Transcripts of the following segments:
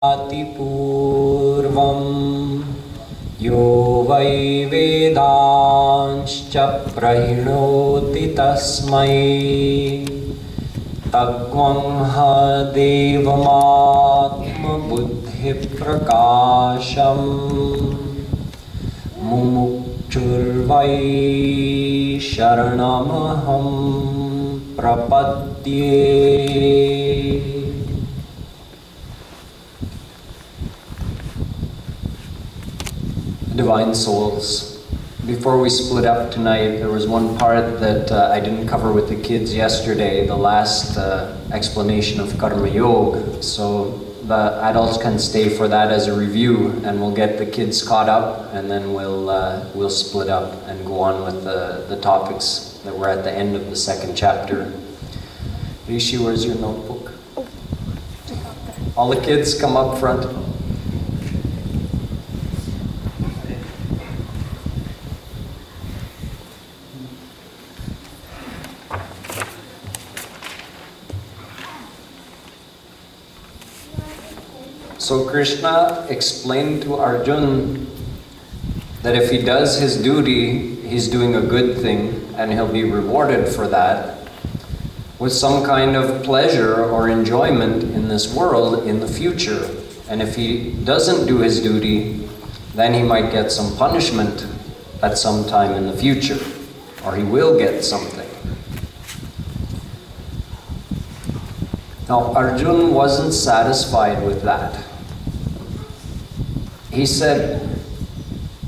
पूर्वं यो वै वेदांश्च प्रहिणोति तस्मै तग्वंह देवमात्मबुद्धिप्रकाशम् मुमुक्षुर्वै शरणमहं प्रपद्ये। Divine souls, before we split up tonight, there was one part that I didn't cover with the kids yesterday, the last explanation of Karma Yoga. So the adults can stay for that as a review, and we'll get the kids caught up, and then we'll split up and go on with the topics that were at the end of the second chapter. Rishi, where's your notebook? All the kids come up front. So Krishna explained to Arjuna that if he does his duty, he's doing a good thing and he'll be rewarded for that with some kind of pleasure or enjoyment in this world in the future. And if he doesn't do his duty, then he might get some punishment at some time in the future, or he will get something. Now Arjuna wasn't satisfied with that. He said,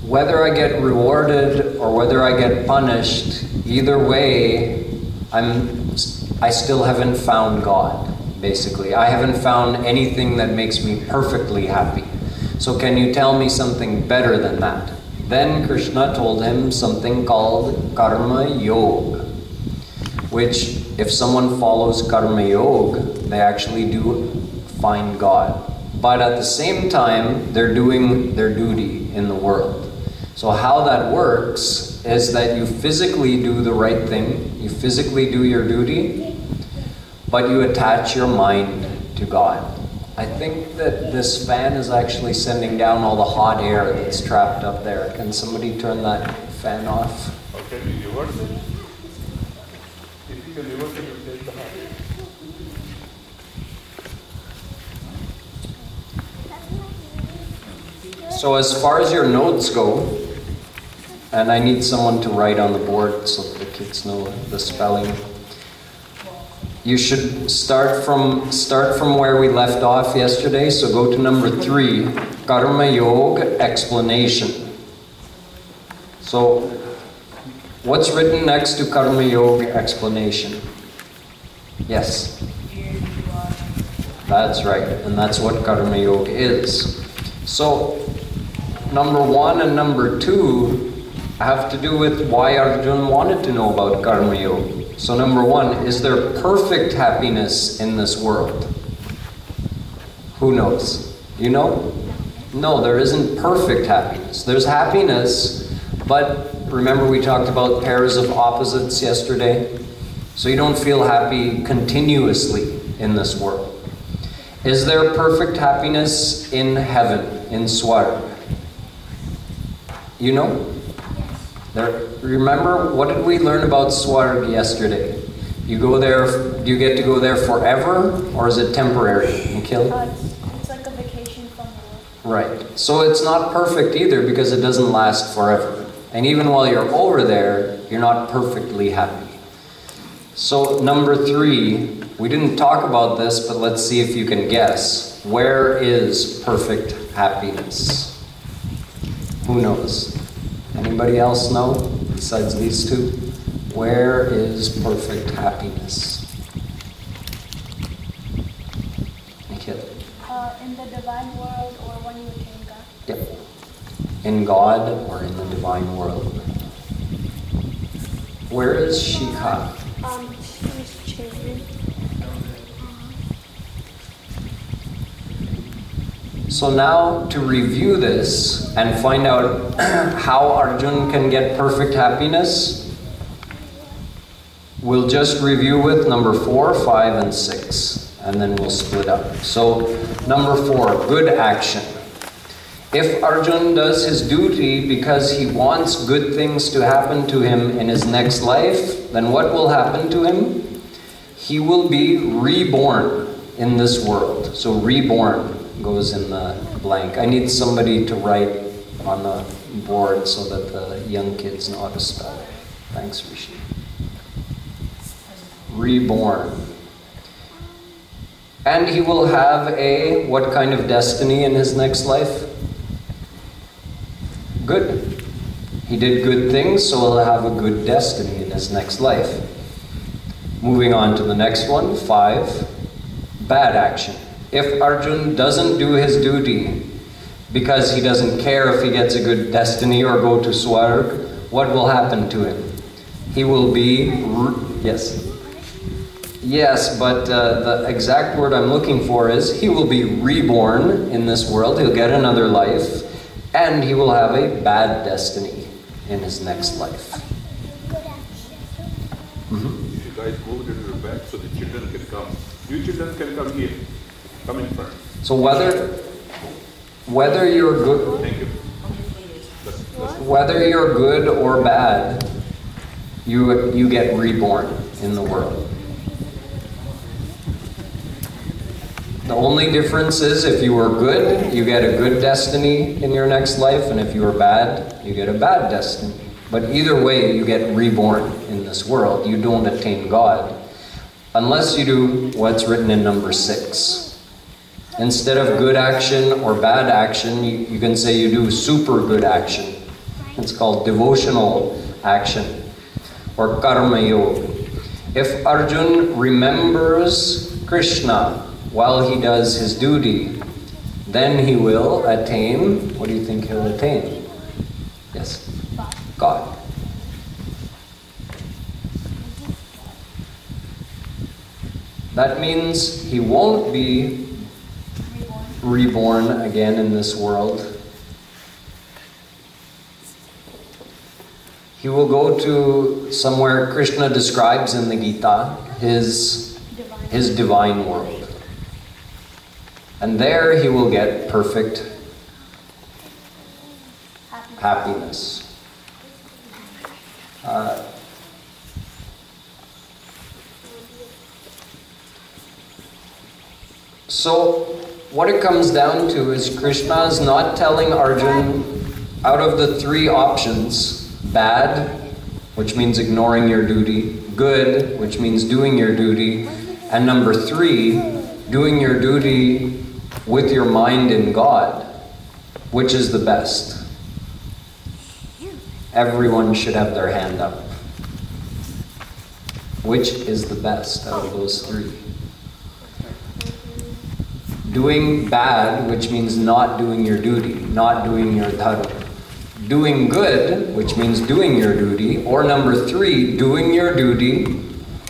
whether I get rewarded or whether I get punished, either way, I still haven't found God, basically. I haven't found anything that makes me perfectly happy. So can you tell me something better than that? Then Krishna told him something called Karma Yoga, which if someone follows Karma Yoga, they actually do find God. But at the same time, they're doing their duty in the world. So how that works is that you physically do the right thing, you physically do your duty, but you attach your mind to God. I think that this fan is actually sending down all the hot air that's trapped up there. Can somebody turn that fan off? Okay, you reverse it. If you can reverse it, you take the hot air. So as far as your notes go, and I need someone to write on the board so the kids know the spelling. You should start from where we left off yesterday, so go to number 3, Karma Yoga explanation. So what's written next to Karma Yoga explanation? Yes. That's right, and that's what Karma Yoga is. So number 1 and number 2 have to do with why Arjuna wanted to know about Karma Yoga. So number 1, is there perfect happiness in this world? Who knows? You know? No, there isn't perfect happiness. There's happiness, but remember we talked about pairs of opposites yesterday? So you don't feel happy continuously in this world. Is there perfect happiness in heaven, in Swarga? You know? Remember, what did we learn about Swarga yesterday? You go there, do you get to go there forever, or is it temporary? Nikhil? It's like a vacation from the world. Right. So it's not perfect either because it doesn't last forever. And even while you're over there, you're not perfectly happy. So number 3, we didn't talk about this, but let's see if you can guess. Where is perfect happiness? Who knows? Anybody else know besides these two? Where is perfect happiness? Okay. In the divine world or when you attain God? Yep. In God or in the divine world. Where is Shikha? She's children. So now to review this and find out how Arjuna can get perfect happiness, we'll just review with number 4, 5, and 6. and then we'll split up. So, number 4, good action. If Arjun does his duty because he wants good things to happen to him in his next life, then what will happen to him? He will be reborn in this world. So reborn goes in the blank. I need somebody to write on the board so that the young kids know how to spell it. Thanks, Rishi. Reborn. And he will have a, what kind of destiny in his next life? Good. He did good things, so he'll have a good destiny in his next life. Moving on to the next one, 5, bad action. If Arjun doesn't do his duty because he doesn't care if he gets a good destiny or go to Swarg, what will happen to him? He will be, yes? Yes, but the exact word I'm looking for is he will be reborn in this world, he'll get another life, and he will have a bad destiny in his next life. Mm-hmm. If you guys move it to the back so the children can come. You children can come here. Come in front. So whether you're good, thank you. Whether you're good or bad, you get reborn in the world. The only difference is if you were good, you get a good destiny in your next life, and if you were bad, you get a bad destiny. But either way, you get reborn in this world. You don't attain God unless you do what's written in number 6. Instead of good action or bad action, you can say you do super good action. It's called devotional action or karma yoga. If Arjun remembers Krishna while he does his duty, then he will attain, what do you think he'll attain? Yes? God. That means he won't be reborn again in this world. He will go to somewhere Krishna describes in the Gita, his divine world. And there he will get perfect happiness. So what it comes down to is Krishna is not telling Arjun, out of the 3 options, bad, which means ignoring your duty, good, which means doing your duty, and number 3, doing your duty with your mind in God, which is the best? Everyone should have their hand up. Which is the best out of those 3? Doing bad, which means not doing your duty, not doing your dharma. Doing good, which means doing your duty, or number 3, doing your duty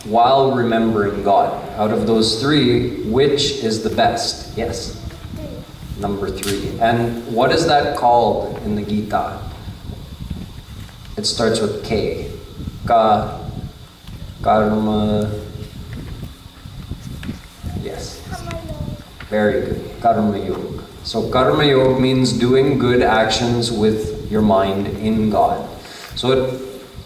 while remembering God. Out of those 3, which is the best? Yes. Number 3. And what is that called in the Gita? It starts with K. Ka, karma. Yes. Very good. Karma yoga. So karma yoga means doing good actions with your mind in God. So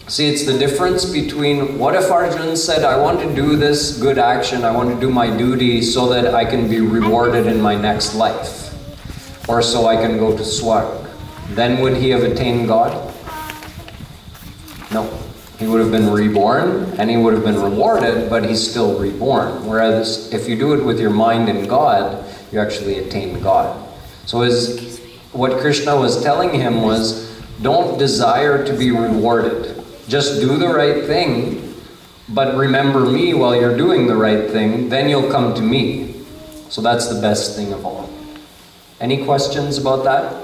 it's the difference between, what if Arjun said, I want to do this good action, I want to do my duty so that I can be rewarded in my next life, or so I can go to Swarg. Then would he have attained God? No. He would have been reborn, and he would have been rewarded, but he's still reborn. Whereas if you do it with your mind in God, you actually attain God. So what Krishna was telling him was, don't desire to be rewarded. Just do the right thing, but remember me while you're doing the right thing, then you'll come to me. So that's the best thing of all. Any questions about that?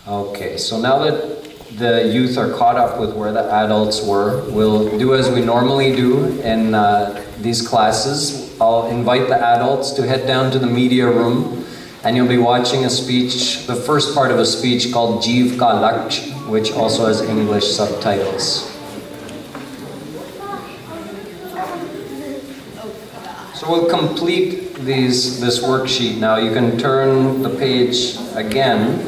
Okay, so now that the youth are caught up with where the adults were, we'll do as we normally do in these classes. I'll invite the adults to head down to the media room, and you'll be watching a speech, the first part of a speech called Jeev Ka Laksh, which also has English subtitles. So we'll complete this worksheet now. You can turn the page again.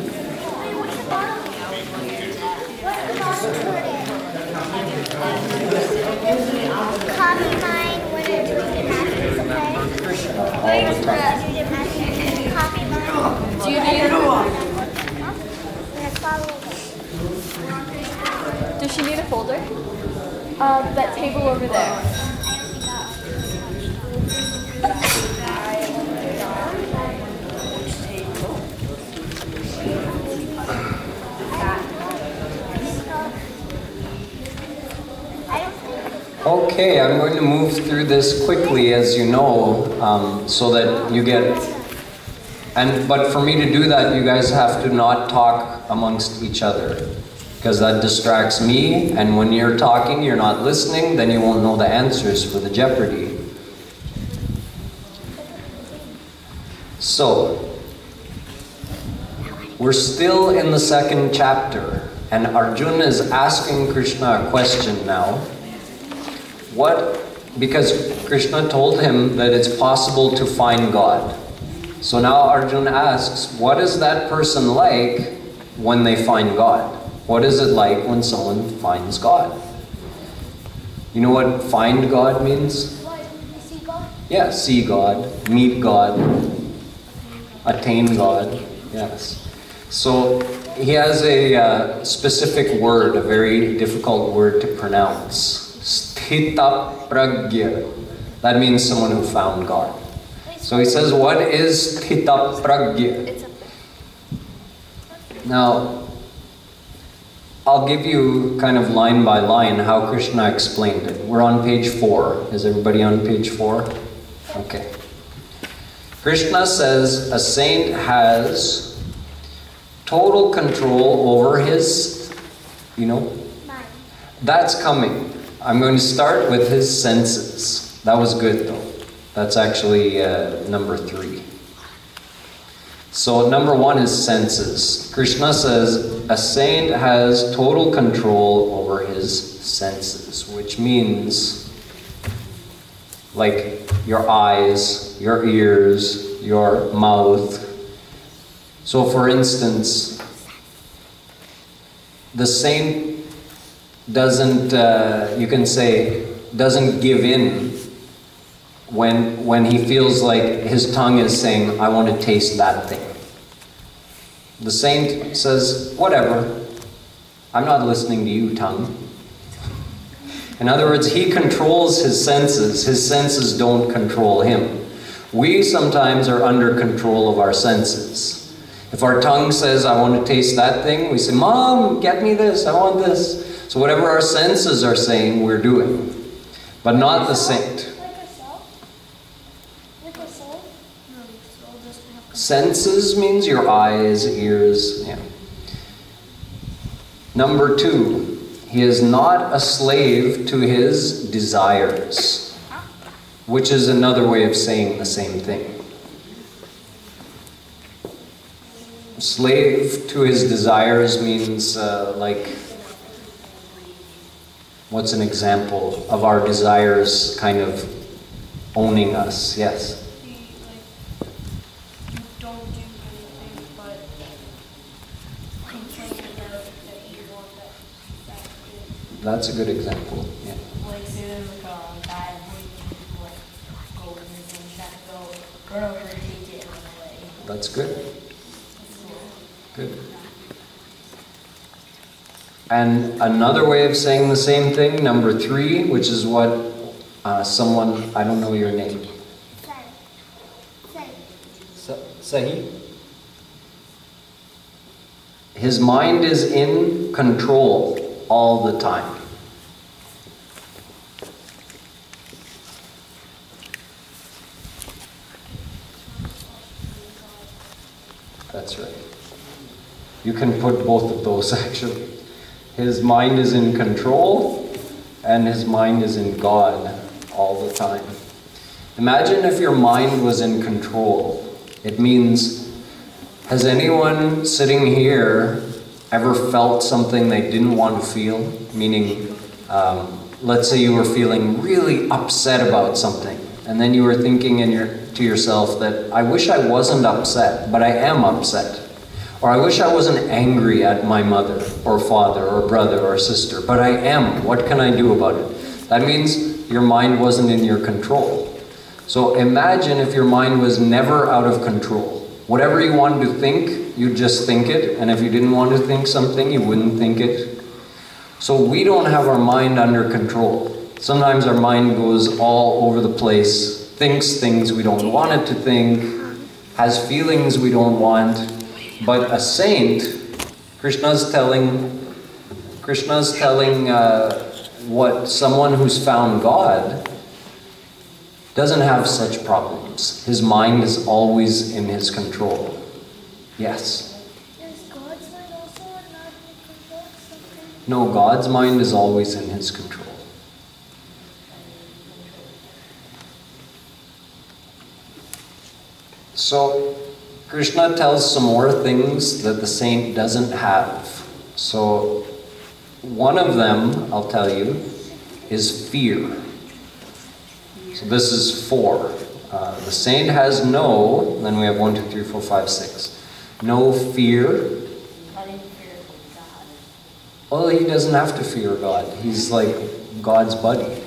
Copy mine when I do the math, All the time. Copy mine. Do you need Does she need a folder? That table over there. Okay, I'm going to move through this quickly, as you know, so that you get... But for me to do that, you guys have to not talk amongst each other, because that distracts me, and when you're talking, you're not listening, then you won't know the answers for the Jeopardy. So, we're still in the second chapter, and Arjuna is asking Krishna a question now. Because Krishna told him that it's possible to find God. So now Arjuna asks, what is that person like when they find God? What is it like when someone finds God? You know what find God means? See God? Yeah, see God, meet God, attain God, yes. So he has a specific word, a very difficult word to pronounce. Sthita pragya. That means someone who found God. So he says, what is sthita pragya? Now, I'll give you kind of line by line how Krishna explained it. We're on page 4. Is everybody on page 4? Okay. Krishna says a saint has total control over his, mind. That's coming. I'm going to start with his senses. That was good though. That's actually number 3. So number 1 is senses. Krishna says a saint has total control over his senses, which means like your eyes, your ears, your mouth. So for instance, the saint doesn't, you can say, doesn't give in when he feels like his tongue is saying, I want to taste that thing. The saint says, whatever, I'm not listening to you, tongue. In other words, he controls his senses don't control him. We sometimes are under control of our senses. If our tongue says, I want to taste that thing, we say, Mom, get me this, I want this. So whatever our senses are saying, we're doing. But not the saint. Senses means your eyes, ears, yeah. Number 2, he is not a slave to his desires, which is another way of saying the same thing. Slave to his desires means like, what's an example of our desires kind of owning us? Yes? That's a good example. Yeah. Like say there's like a bad boy, like go and then try to go run over and take it and run away. That's good. Good. And another way of saying the same thing, number 3, which is what someone, I don't know your name. Sahi? His mind is in control all the time. That's right. You can put both of those actually. His mind is in control and his mind is in God all the time. Imagine if your mind was in control. It means, has anyone sitting here ever felt something they didn't want to feel? Meaning, let's say you were feeling really upset about something and then you were thinking to yourself that I wish I wasn't upset, but I am upset. Or I wish I wasn't angry at my mother or father or brother or sister, but I am. What can I do about it? That means your mind wasn't in your control. So imagine if your mind was never out of control. Whatever you wanted to think, you'd just think it, and if you didn't want to think something, you wouldn't think it. So we don't have our mind under control. Sometimes our mind goes all over the place, thinks things we don't want it to think, has feelings we don't want. But a saint, Krishna's telling what someone who's found God doesn't have such problems. His mind is always in his control. Yes? Is God's mind also not in control? No, God's mind is always in his control. So, Krishna tells some more things that the saint doesn't have. So, one of them, I'll tell you, is fear. So this is 4. The saint has no, then we have 1, 2, 3, 4, 5, 6. No fear. Well, he doesn't have to fear God. He's like God's buddy.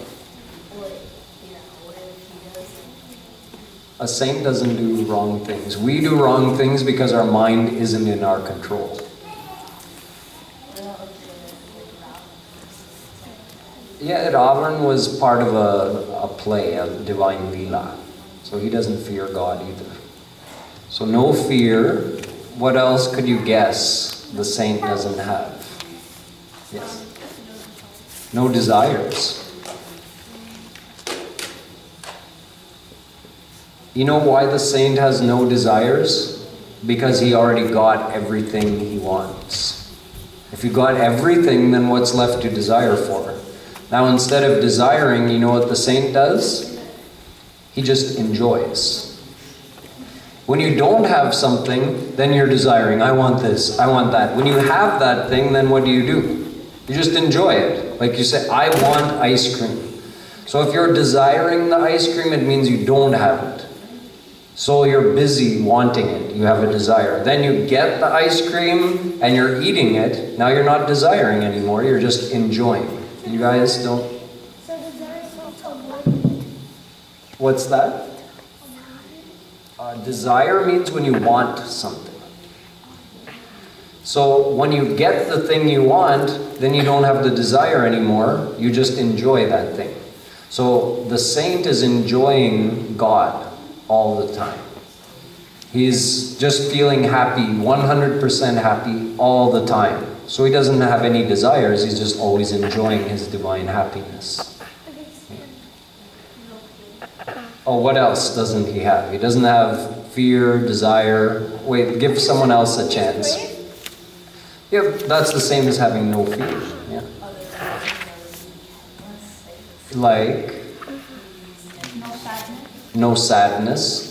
A saint doesn't do wrong things. We do wrong things because our mind isn't in our control. Yeah, Ravan was part of a play, a divine Leela. So he doesn't fear God either. So no fear. What else could you guess the saint doesn't have? Yes. No desires. You know why the saint has no desires? Because he already got everything he wants. If you got everything, then what's left to desire for? Now instead of desiring, you know what the saint does? He just enjoys. When you don't have something, then you're desiring. I want this, I want that. When you have that thing, then what do? You just enjoy it. Like you say, I want ice cream. So if you're desiring the ice cream, it means you don't have it. So you're busy wanting it. You have a desire. Then you get the ice cream and you're eating it. Now you're not desiring anymore. You're just enjoying. You guys don't... So desire is also one. What's that? Desire means when you want something. So when you get the thing you want, then you don't have the desire anymore. You just enjoy that thing. So the saint is enjoying God all the time. He's just feeling happy, 100% happy all the time. So he doesn't have any desires, he's just always enjoying his divine happiness. Oh, what else doesn't he have? He doesn't have fear, desire. Wait, give someone else a chance. Yeah, that's the same as having no fear. Yeah. Like? No sadness.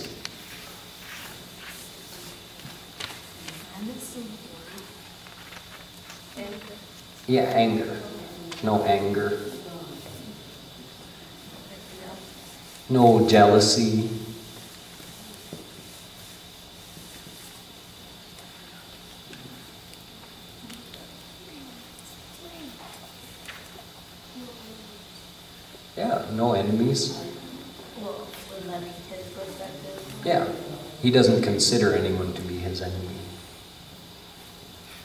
Yeah, anger. No anger. No jealousy. Yeah, no enemies. Yeah, he doesn't consider anyone to be his enemy.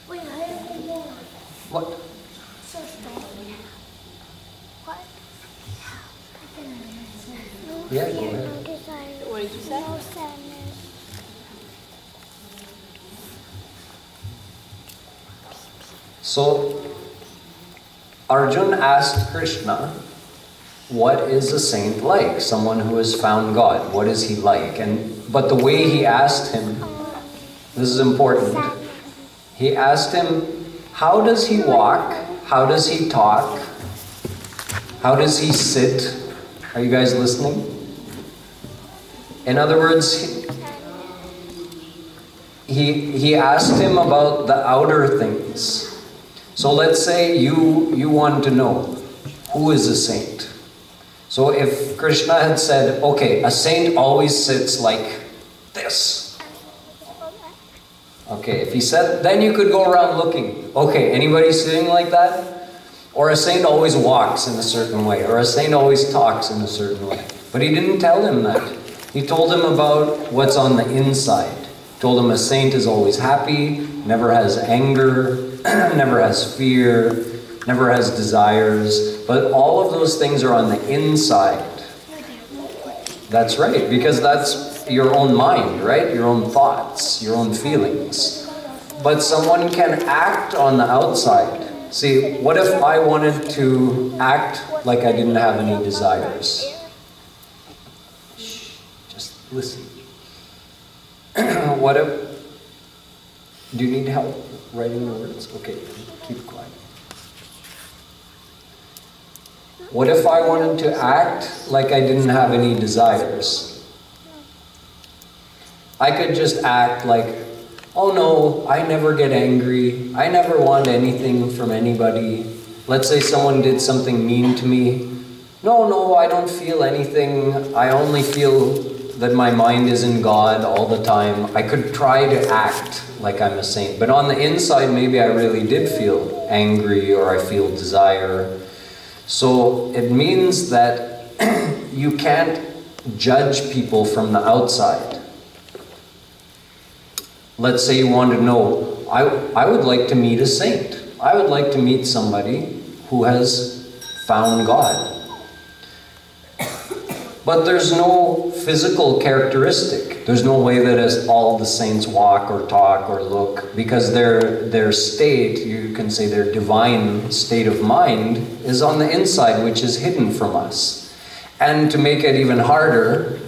Wait, I have more. What? So strong. What? No Yeah, go fear, ahead. no desire. What did you say? No sadness. So, Arjun asked Krishna, what is a saint like? Someone who has found God. What is he like? But the way he asked him, this is important. He asked him, how does he walk? How does he talk? How does he sit? Are you guys listening? In other words, he asked him about the outer things. So let's say you want to know, who is a saint? So if Krishna had said, okay, a saint always sits like this. Okay, if he said, then you could go around looking. Okay, anybody sitting like that? Or a saint always walks in a certain way. Or a saint always talks in a certain way. But he didn't tell him that. He told him about what's on the inside. He told him a saint is always happy, never has anger, never has fear, never has desires. But all of those things are on the inside. That's right, because that's your own mind, right? Your own thoughts, your own feelings. But someone can act on the outside. See, what if I wanted to act like I didn't have any desires? Shh, just listen. What if... Do you need help writing the words? Okay, keep quiet. What if I wanted to act like I didn't have any desires? I could just act like, oh no, I never get angry. I never want anything from anybody. Let's say someone did something mean to me. No, I don't feel anything. I only feel that my mind is in God all the time. I could try to act like I'm a saint. But on the inside, maybe I really did feel angry or I feel desire. So it means that you can't judge people from the outside. Let's say you want to know, I would like to meet a saint. I would like to meet somebody who has found God. But there's no physical characteristic. There's no way that as all the saints walk or talk or look, because their state, you can say their divine state of mind, is on the inside, which is hidden from us. And to make it even harder,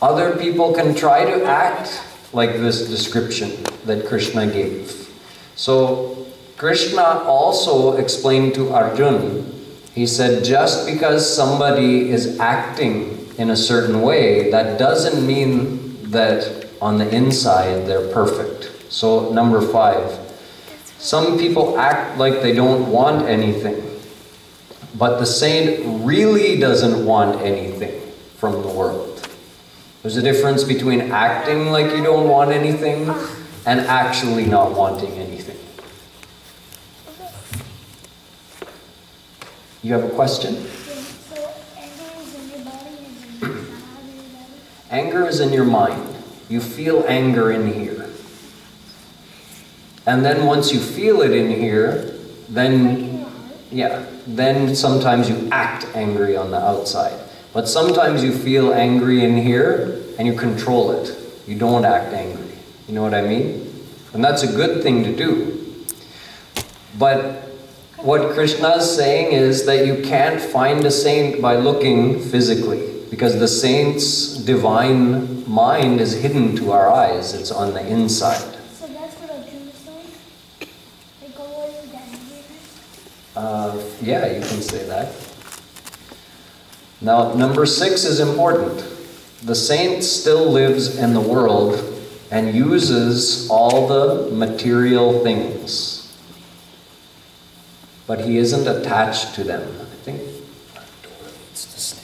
other people can try to act like this description that Krishna gave. So Krishna also explained to Arjuna, he said, just because somebody is acting in a certain way, that doesn't mean that on the inside they're perfect. So number 5, some people act like they don't want anything, but the saint really doesn't want anything from the world. There's a difference between acting like you don't want anything and actually not wanting anything. You have a question? So anger is in your body, is in your mind? Anger is in your mind. You feel anger in here. And then once you feel it in here, then sometimes you act angry on the outside. But sometimes you feel angry in here and you control it. You don't act angry. You know what I mean? And that's a good thing to do. But what Krishna is saying is that you can't find a saint by looking physically, because the saint's divine mind is hidden to our eyes. It's on the inside. So that's what Arjuna is saying? They go away with that. Yeah, you can say that. Now, number 6 is important. The saint still lives in the world and uses all the material things. But he isn't attached to them. I think our door needs to stay.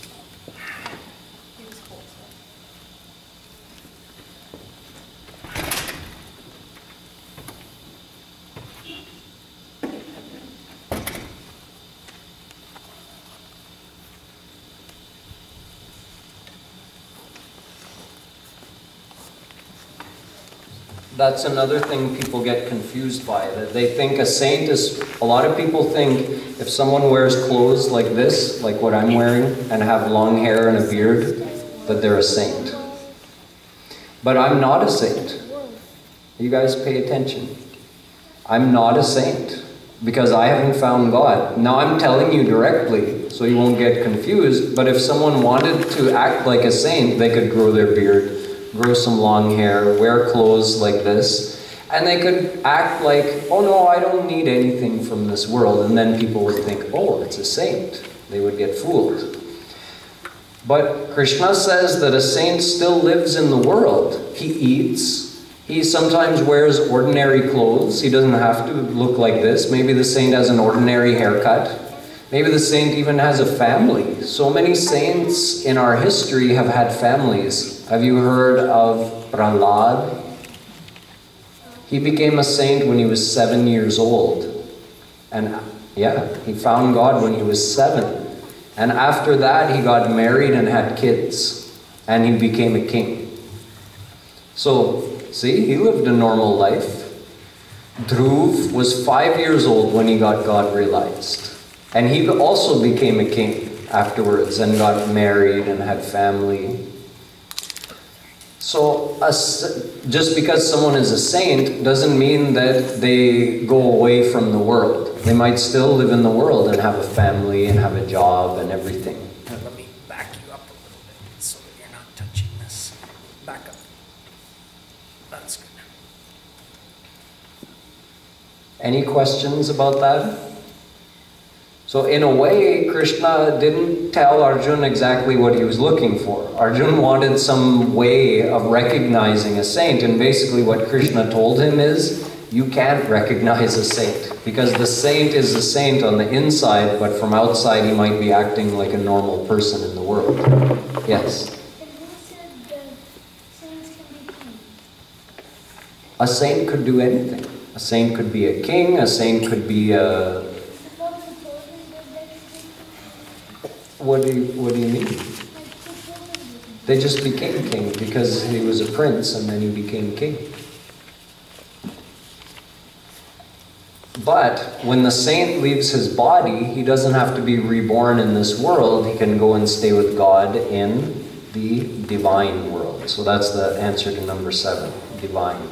That's another thing people get confused by, that they think a saint is, a lot of people think if someone wears clothes like this, like what I'm wearing, and have long hair and a beard, that they're a saint. But I'm not a saint. You guys pay attention. I'm not a saint, because I haven't found God. Now I'm telling you directly, so you won't get confused, but if someone wanted to act like a saint, they could grow their beard, grow some long hair, wear clothes like this, and they could act like, oh no, I don't need anything from this world, and then people would think, oh, it's a saint. They would get fooled. But Krishna says that a saint still lives in the world. He eats. He sometimes wears ordinary clothes. He doesn't have to look like this. Maybe the saint has an ordinary haircut. Maybe the saint even has a family. So many saints in our history have had families. Have you heard of Prahlad? He became a saint when he was 7 years old. And yeah, he found God when he was 7. And after that, he got married and had kids. And he became a king. So, see, he lived a normal life. Dhruv was 5 years old when he got God realized. And he also became a king afterwards and got married and had family. So just because someone is a saint doesn't mean that they go away from the world. They might still live in the world and have a family and have a job and everything. Let me back you up a little bit so that you're not touching this. Back up. That's good. Any questions about that? So in a way, Krishna didn't tell Arjuna exactly what he was looking for. Arjuna wanted some way of recognizing a saint, and basically what Krishna told him is, you can't recognize a saint, because the saint is a saint on the inside, but from outside he might be acting like a normal person in the world. Yes? A saint could do anything. A saint could be a king, a saint could be a... What do you mean? They just became king because he was a prince and then he became king. But when the saint leaves his body, he doesn't have to be reborn in this world. He can go and stay with God in the divine world. So that's the answer to number 7, divine.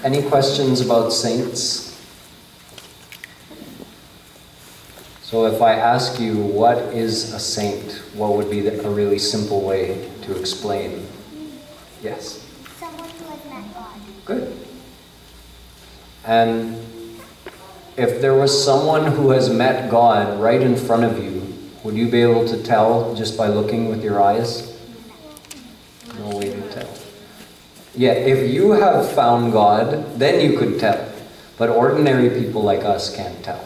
Any questions about saints? So if I ask you, what is a saint? What would be a really simple way to explain? Yes? Someone who has met God. Good. And if there was someone who has met God right in front of you, would you be able to tell just by looking with your eyes? No way to tell. Yeah, if you have found God, then you could tell. But ordinary people like us can't tell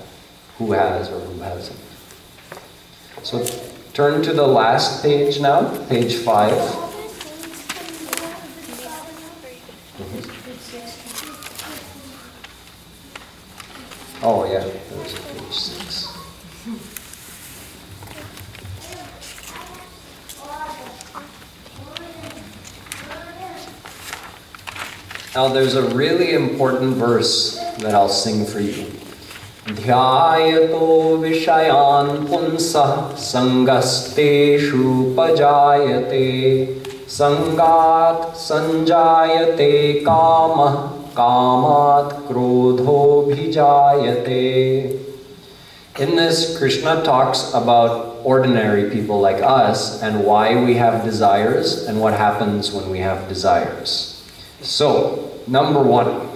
who has or who hasn't. So turn to the last page now, page 5. Oh yeah, there's page 6. Now there's a really important verse that I'll sing for you. Dhyayato vishayan punsa sangasteshu pajayate sangat sanjayate kama kamat krodho bhijayate. In this, Krishna talks about ordinary people like us and why we have desires and what happens when we have desires. So, number 1,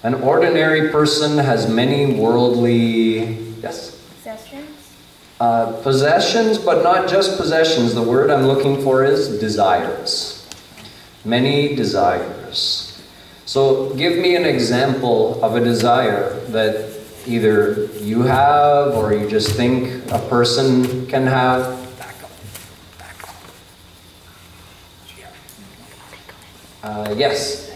an ordinary person has many worldly, yes? Possessions? Possessions, but not just possessions. The word I'm looking for is desires. Many desires. So, give me an example of a desire that either you have or you just think a person can have. Yes?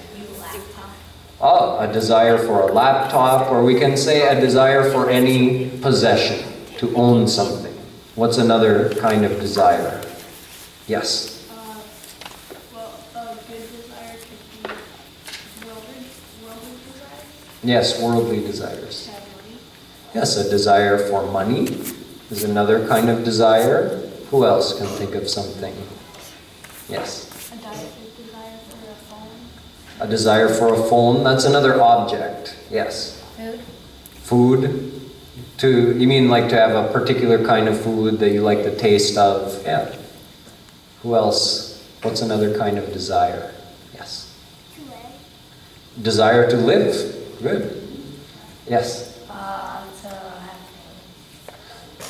Oh, a desire for a laptop, or we can say a desire for any possession, to own something. What's another kind of desire? Yes? Well, a good desire could be worldly desires. Yes, worldly desires. Have money. Yes, a desire for money is another kind of desire. Who else can think of something? Yes? Desire for a phone. A desire for a phone, that's another object. Yes? Food? Food? You mean like to have a particular kind of food that you like the taste of? Yeah. Who else? What's another kind of desire? Yes? To live. Desire to live. Good. Yes? To have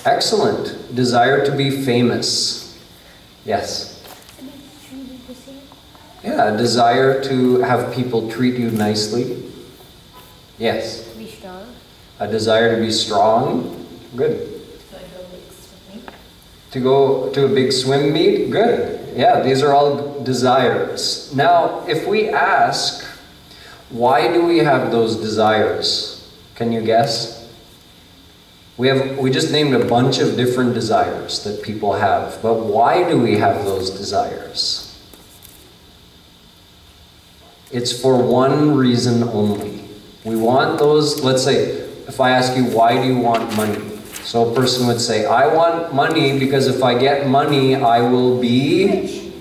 Excellent. Desire to be famous. Yes. To be treated the same. Yeah, a desire to have people treat you nicely. Yes. To be strong. A desire to be strong. Good. So I go like swimming. To go to a big swim meet. Good. Yeah, these are all desires. Now, if we ask, why do we have those desires? Can you guess? We just named a bunch of different desires that people have, but why do we have those desires? It's for one reason only. We want those, let's say, if I ask you, why do you want money? So a person would say, I want money because if I get money, I will be rich.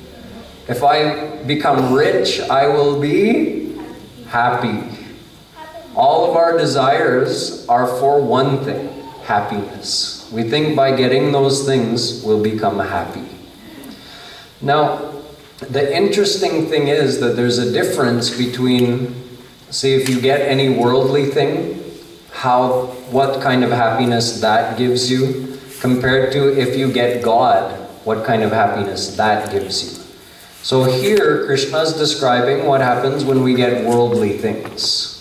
If I become rich, I will be happy. All of our desires are for one thing. Happiness. We think by getting those things, we'll become happy. Now, the interesting thing is that there's a difference between, say, if you get any worldly thing, what kind of happiness that gives you, compared to if you get God, what kind of happiness that gives you. So here, Krishna is describing what happens when we get worldly things.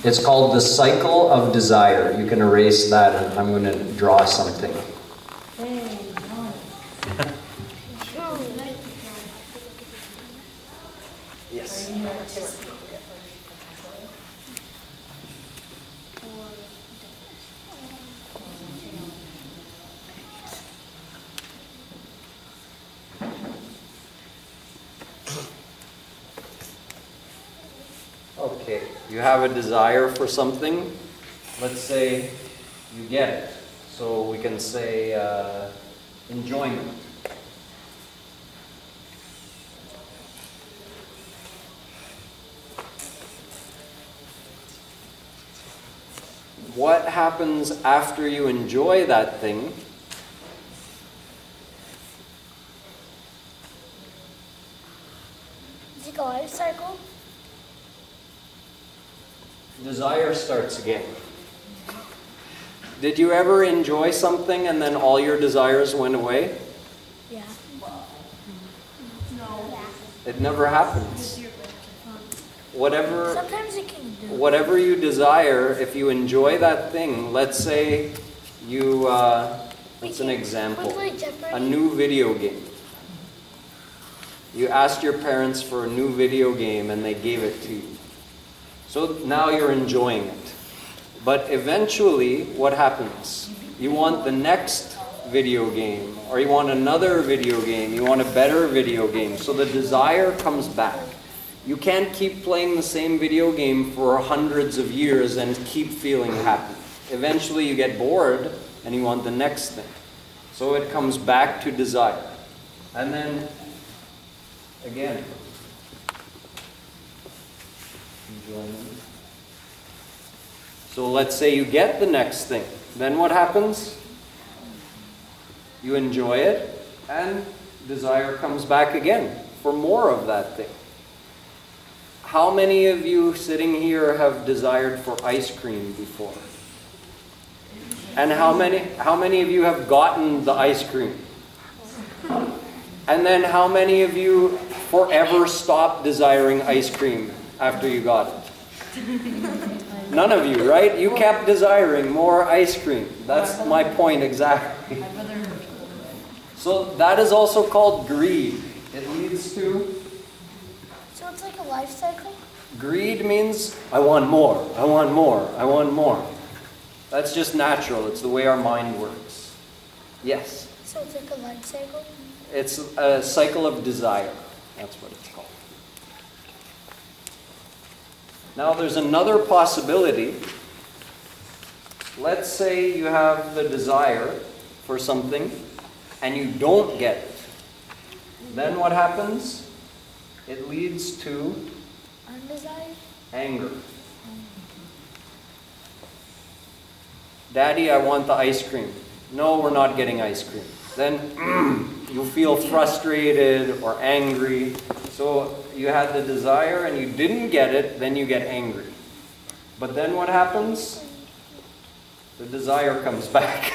It's called the cycle of desire. You can erase that and I'm going to draw something. Yes. Okay, you have a desire for something. Let's say you get it. So we can say enjoyment. What happens after you enjoy that thing? Is it a life cycle? Desire starts again. Did you ever enjoy something and then all your desires went away? Yeah. It never happens. Sometimes it can do. Whatever you desire, if you enjoy that thing, let's say you, what's an example? A new video game. You asked your parents for a new video game and they gave it to you. So now you're enjoying it. But eventually, what happens? You want the next video game, or you want another video game, you want a better video game. So the desire comes back. You can't keep playing the same video game for hundreds of years and keep feeling happy. Eventually you get bored and you want the next thing. So it comes back to desire. And then, again, enjoyment. So let's say you get the next thing. Then what happens? You enjoy it and desire comes back again for more of that thing. How many of you sitting here have desired for ice cream before? And how many of you have gotten the ice cream? And then how many of you forever stopped desiring ice cream after you got it? None of you, right? You kept desiring more ice cream. That's my point exactly. So that is also called greed. It leads to... So it's like a life cycle? Greed means, I want more, I want more, I want more. That's just natural. It's the way our mind works. Yes? So it's like a life cycle? It's a cycle of desire. That's what it's called. Now there's another possibility. Let's say you have the desire for something and you don't get it. Then what happens? It leads to Undesired? anger. Daddy, I want the ice cream. No, we're not getting ice cream. Then you feel frustrated or angry. So you had the desire and you didn't get it, then you get angry. But then what happens? The desire comes back.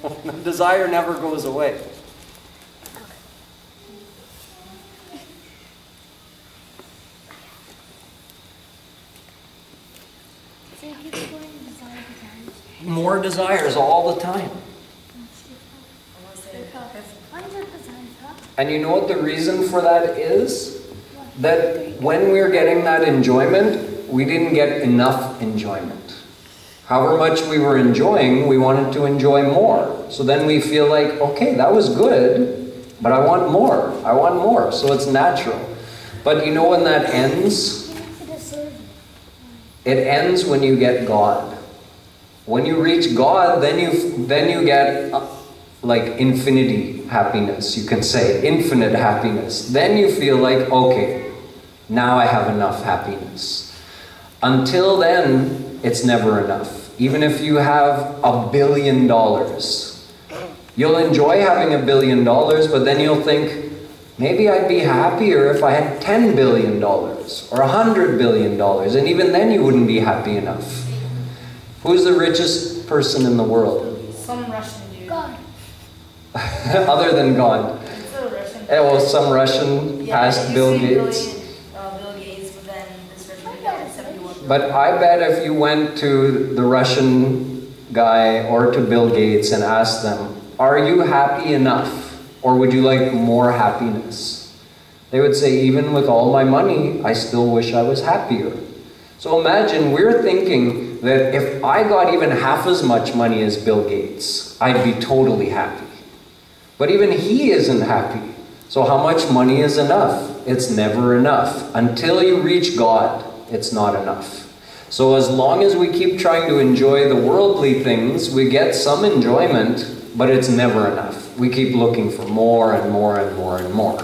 The desire never goes away. So you keep going to desire desires. More desires all the time. 100%, huh? And you know what the reason for that is? That when we're getting that enjoyment, we didn't get enough enjoyment. However much we were enjoying, we wanted to enjoy more. So then we feel like, okay, that was good, but I want more. I want more. So it's natural. But you know when that ends? You need to deserve It ends when you get God. When you reach God, then you get like infinity happiness, you can say, infinite happiness. Then you feel like, okay, now I have enough happiness. Until then, it's never enough. Even if you have $1 billion, you'll enjoy having $1 billion, but then you'll think, maybe I'd be happier if I had $10 billion or $100 billion, and even then you wouldn't be happy enough. Who's the richest person in the world? Some Russian dude. God. Other than God. It's a Russian. Well, some Russian past Bill Gates. Bill Gates, but then this Russian dude got 71. But I bet if you went to the Russian guy or to Bill Gates and asked them, are you happy enough? Or would you like more happiness? They would say, even with all my money, I still wish I was happier. So imagine we're thinking that if I got even half as much money as Bill Gates, I'd be totally happy. But even he isn't happy. So how much money is enough? It's never enough. Until you reach God, it's not enough. So as long as we keep trying to enjoy the worldly things, we get some enjoyment, but it's never enough. We keep looking for more and more and more and more.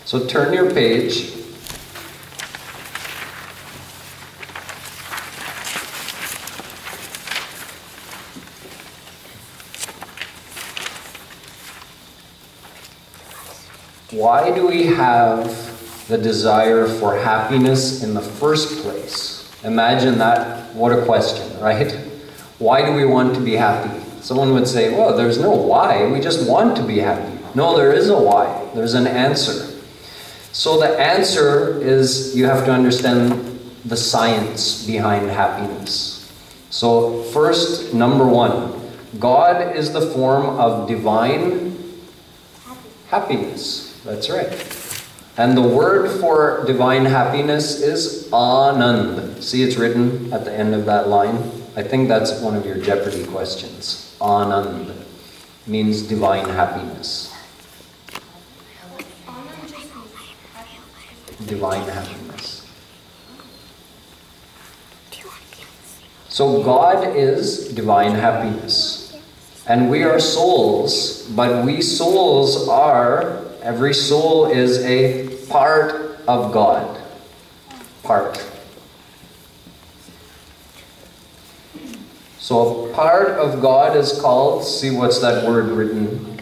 So turn your page. Why do we have the desire for happiness in the first place? Imagine that. What a question, right? Why do we want to be happy? Someone would say, well, there's no why. We just want to be happy. No, there is a why. There's an answer. So the answer is you have to understand the science behind happiness. So first, number one, God is the form of divine happiness. That's right. And the word for divine happiness is Anand. See, it's written at the end of that line. I think that's one of your Jeopardy questions. Anand means divine happiness. Divine happiness. So God is divine happiness. And we are souls, but we souls are, every soul is a part of God. Part. So a part of God is called, see what's that word written?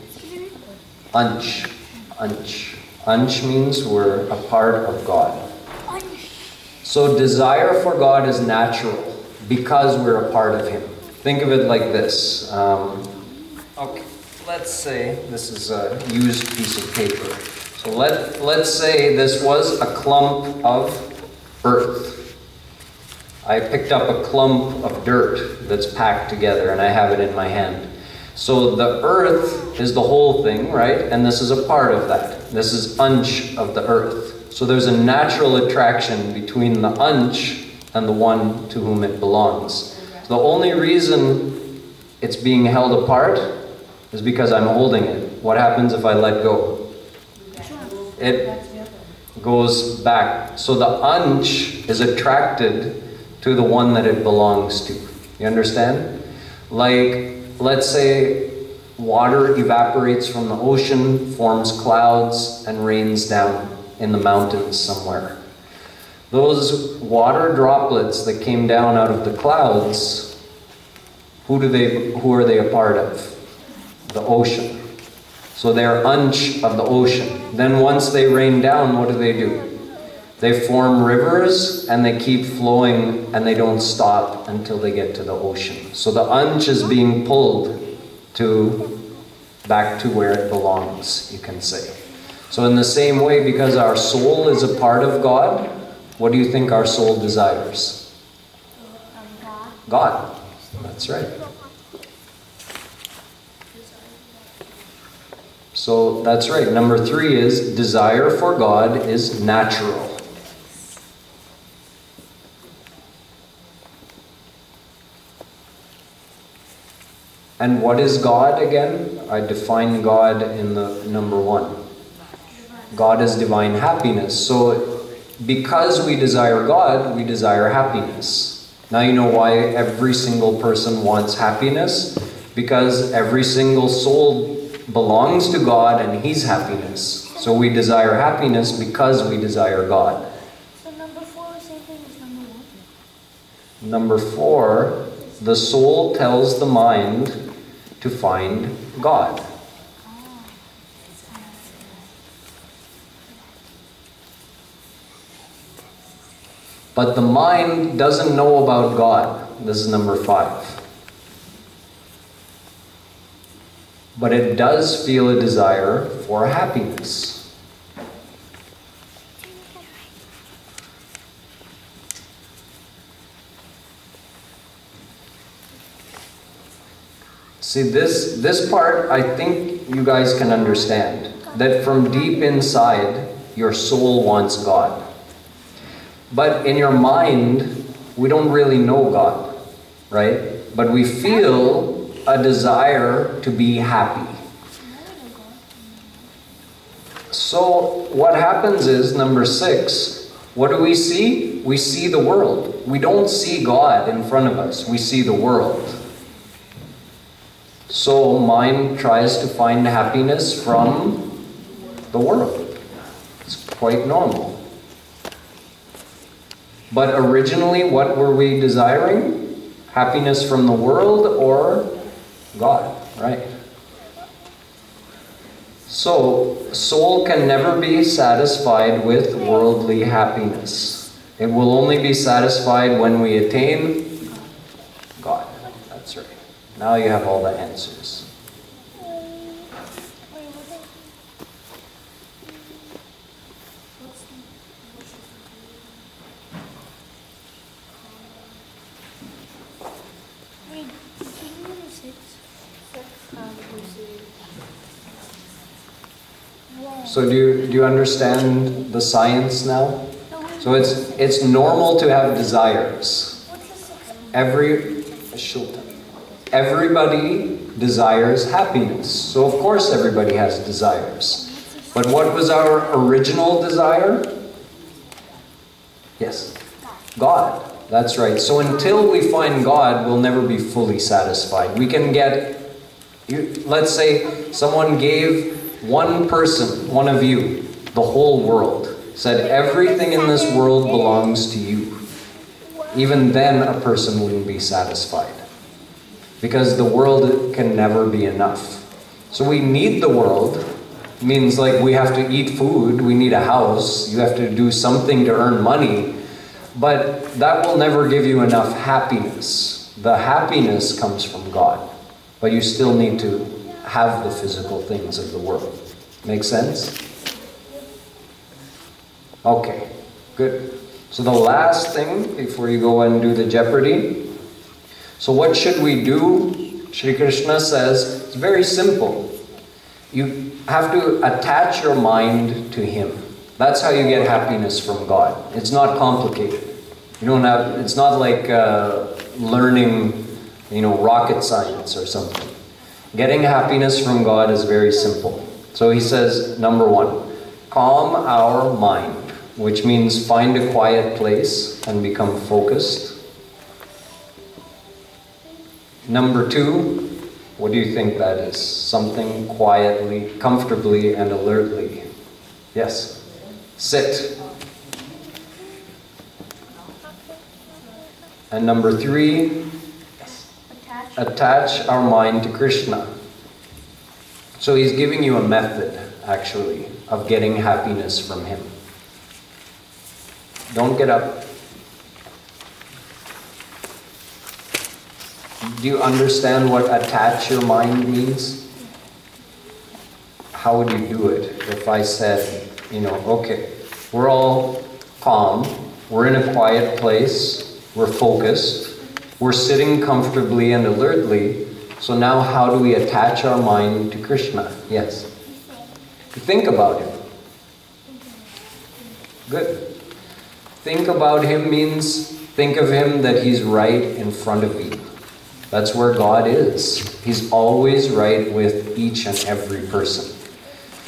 Ansh. Ansh. Ansh means we're a part of God. So desire for God is natural because we're a part of Him. Think of it like this. Okay, let's say this is a used piece of paper. So let's say this was a clump of earth. I picked up a clump of dirt that's packed together and I have it in my hand. So the earth is the whole thing, right? And this is a part of that. This is ansh of the earth. So there's a natural attraction between the ansh and the one to whom it belongs. So the only reason it's being held apart is because I'm holding it. What happens if I let go? It goes back. So the ansh is attracted to the one that it belongs to. You understand? Like, let's say water evaporates from the ocean, forms clouds, and rains down in the mountains somewhere. Those water droplets that came down out of the clouds, who are they a part of? The ocean. So they're ansh of the ocean. Then once they rain down, what do? They form rivers and they keep flowing and they don't stop until they get to the ocean. So the ansh is being pulled back to where it belongs, you can say. So in the same way, because our soul is a part of God, what do you think our soul desires? God. That's right. So that's right. Number 3 is desire for God is natural. And what is God again? I define God in the number 1. God is divine happiness. So because we desire God, we desire happiness. Now you know why every single person wants happiness? Because every single soul belongs to God and He's happiness. So we desire happiness because we desire God. So number 4 is same thing as number 1? Number 4, the soul tells the mind to find God. But the mind doesn't know about God. This is number 5. But it does feel a desire for happiness. See, this part, I think you guys can understand. That from deep inside, your soul wants God. But in your mind, we don't really know God, right? But we feel a desire to be happy. So what happens is, number 6, what do we see? We see the world. We don't see God in front of us. We see the world. So mind tries to find happiness from the world. It's quite normal. But originally, what were we desiring? Happiness from the world or God, right? So, soul can never be satisfied with worldly happiness. It will only be satisfied when we attain God. That's right. Now you have all the answers. So do you understand the science now? So it's normal to have desires. Everybody desires happiness. So of course everybody has desires. But what was our original desire? Yes. God. That's right. So until we find God, we'll never be fully satisfied. We can get, let's say someone gave one person, one of you, the whole world, said everything in this world belongs to you. Even then a person wouldn't be satisfied. Because the world can never be enough. So we need the world. It means like we have to eat food, we need a house, you have to do something to earn money. But that will never give you enough happiness. The happiness comes from God. But you still need to have the physical things of the world. Make sense? Okay, good. So the last thing before you go and do the Jeopardy. So what should we do? Shri Krishna says, it's very simple. You have to attach your mind to Him. That's how you get happiness from God. It's not complicated. You don't have, it's not like learning, rocket science or something. Getting happiness from God is very simple. So he says, number 1, calm our mind, which means find a quiet place and become focused. Number 2, what do you think that is? Something quietly, comfortably, and alertly. Yes. Sit. And number 3, attach our mind to Krishna. So he's giving you a method, actually, of getting happiness from Him. Don't get up. Do you understand what attach your mind means? How would you do it if I said, okay, we're all calm, we're in a quiet place, we're focused, we're sitting comfortably and alertly, so now how do we attach our mind to Krishna? Yes? Think about him. Good. Think about him means think of him that he's right in front of you. That's where God is. He's always right with each and every person.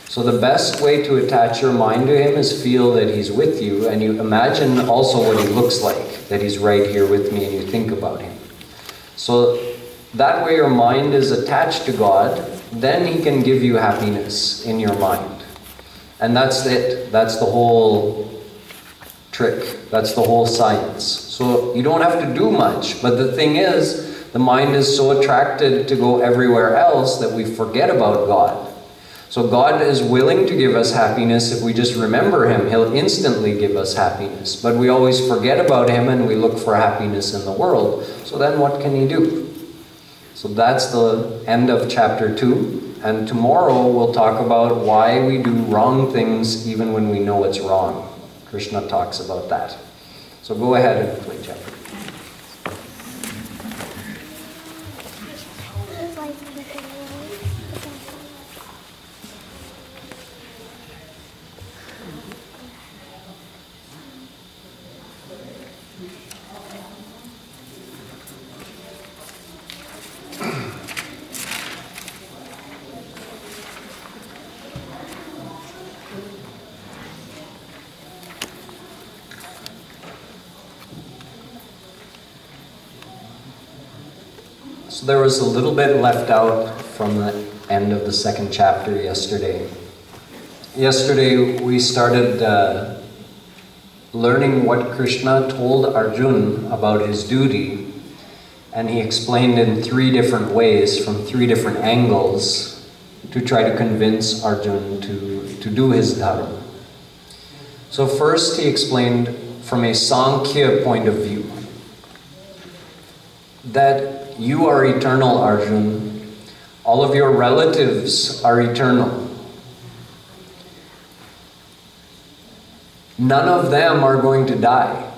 So the best way to attach your mind to him is feel that he's with you, and you imagine also what he looks like, that he's right here with me, and you think about him. So that way your mind is attached to God, then he can give you happiness in your mind. And that's it. That's the whole trick. That's the whole science. So you don't have to do much, but the thing is, the mind is so attracted to go everywhere else that we forget about God. So God is willing to give us happiness if we just remember him. He'll instantly give us happiness. But we always forget about him and we look for happiness in the world. So then what can he do? So that's the end of chapter 2. And tomorrow we'll talk about why we do wrong things even when we know it's wrong. Krishna talks about that. So go ahead and play chapter 2. So there was a little bit left out from the end of the second chapter yesterday. Yesterday we started learning what Krishna told Arjuna about his duty, and he explained in 3 different ways from 3 different angles to try to convince Arjuna to do his dharma. So first he explained from a Sankhya point of view that you are eternal, Arjuna. All of your relatives are eternal. None of them are going to die.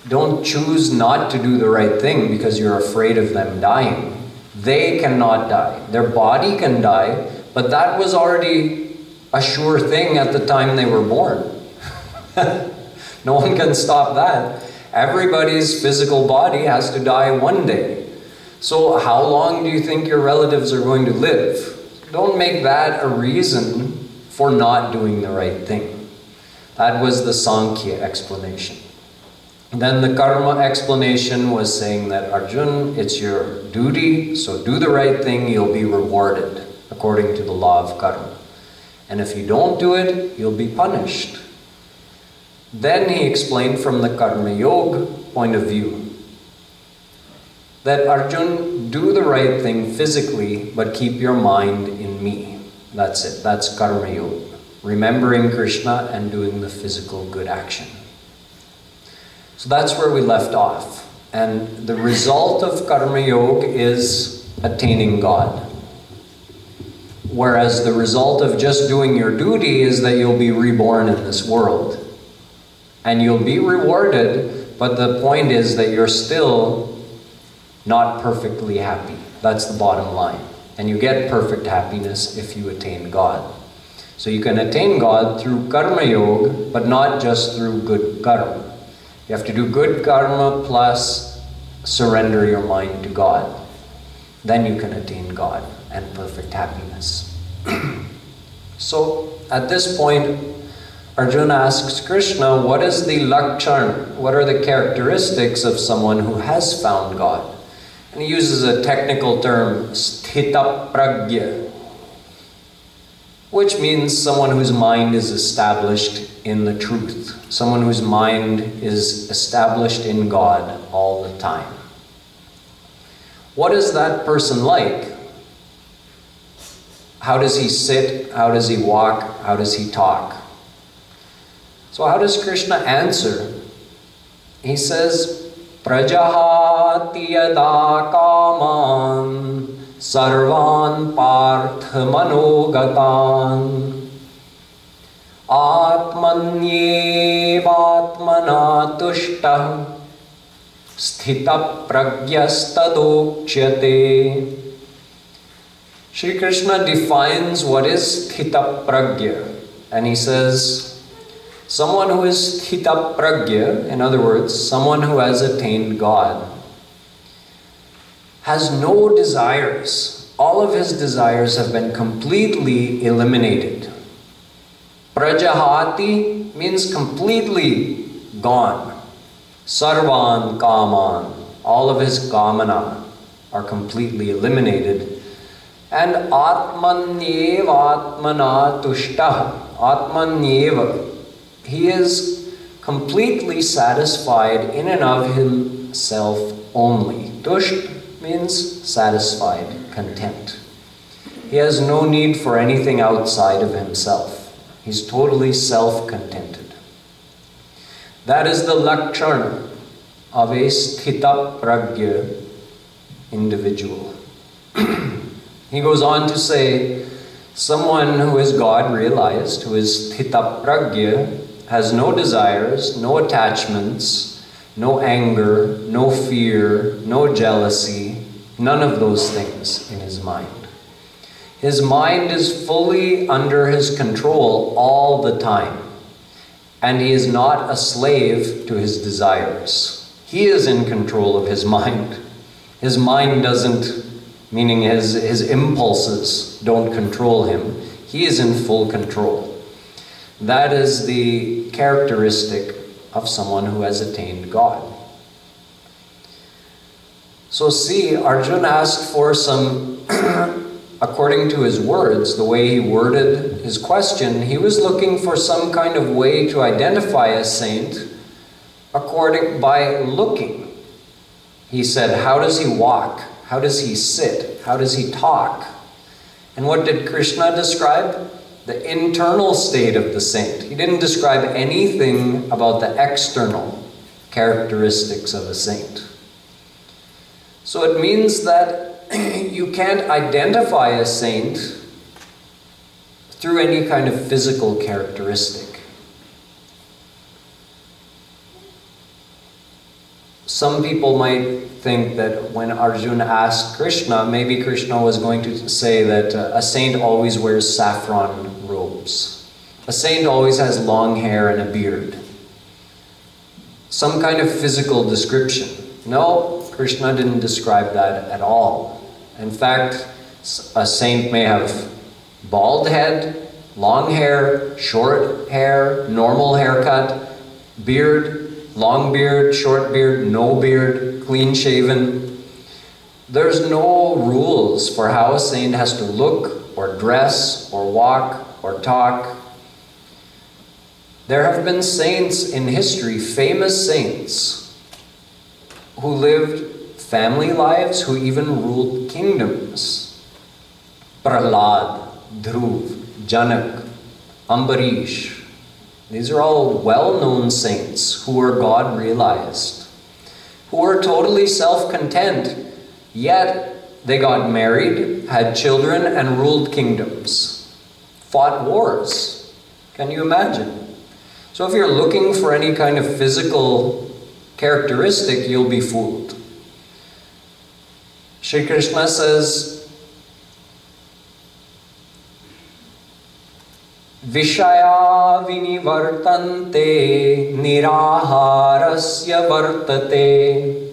Don't choose not to do the right thing because you're afraid of them dying. They cannot die. Their body can die, but that was already a sure thing at the time they were born. No one can stop that. Everybody's physical body has to die one day. So how long do you think your relatives are going to live? Don't make that a reason for not doing the right thing. That was the Sankhya explanation. Then the Karma explanation was saying that Arjuna, it's your duty, so do the right thing, you'll be rewarded according to the law of Karma. And if you don't do it, you'll be punished. Then he explained from the Karma Yoga point of view that Arjuna, do the right thing physically, but keep your mind in me. That's it. That's Karma Yoga. Remembering Krishna and doing the physical good action. So that's where we left off. And the result of Karma Yoga is attaining God. Whereas the result of just doing your duty is that you'll be reborn in this world. And you'll be rewarded, but the point is that you're still not perfectly happy. That's the bottom line. And you get perfect happiness if you attain God. So you can attain God through Karma Yoga, but not just through good karma. You have to do good karma plus surrender your mind to God. Then you can attain God and perfect happiness. So at this point, Arjuna asks Krishna, what is the lakshan? What are the characteristics of someone who has found God? And he uses a technical term, sthita pragya, which means someone whose mind is established in the truth. Someone whose mind is established in God all the time. What is that person like? How does he sit? How does he walk? How does he talk? So how does Krishna answer? He says, Prajaha Prajahati yada kaman sarvan partha manogatan atmanyevatmana tushta sthita pragyastadokchyate. Shri Krishna defines what is sthita pragya, and he says, someone who is sthita pragya, in other words, someone who has attained God, has no desires. All of his desires have been completely eliminated. Prajahati means completely gone. Sarvan kaman, all of his kamana are completely eliminated. And atmanyeva atmana tushta, atmanyeva, he is completely satisfied in and of himself only. Tusht means satisfied, content. He has no need for anything outside of himself. He's totally self-contented. That is the lakshana of a sthita pragya individual. He goes on to say, someone who is God realized, who is sthita pragya, has no desires, no attachments, no anger, no fear, no jealousy, none of those things in his mind. His mind is fully under his control all the time, and he is not a slave to his desires. He is in control of his mind. His mind doesn't, meaning his impulses don't control him. He is in full control. That is the characteristic of someone who has attained God. So see, Arjuna asked for some, according to his words, the way he worded his question, he was looking for some kind of way to identify a saint by looking. He said, how does he walk? How does he sit? How does he talk? And what did Krishna describe? The internal state of the saint. He didn't describe anything about the external characteristics of a saint. So it means that you can't identify a saint through any kind of physical characteristic. Some people might think that when Arjuna asked Krishna, maybe Krishna was going to say that a saint always wears saffron robes. A saint always has long hair and a beard. Some kind of physical description. No, Krishna didn't describe that at all. In fact, a saint may have bald head, long hair, short hair, normal haircut, beard, long beard, short beard, no beard, clean shaven. There's no rules for how a saint has to look or dress or walk or talk. There have been saints in history, famous saints, who lived family lives, who even ruled kingdoms. Prahlad, Dhruv, Janak, Ambarish. These are all well-known saints who were God-realized, who were totally self-content, yet they got married, had children, and ruled kingdoms, fought wars. Can you imagine? So if you're looking for any kind of physical characteristic, you'll be fooled. Shri Krishna says, Vishaya vinivartante niraharasya vartate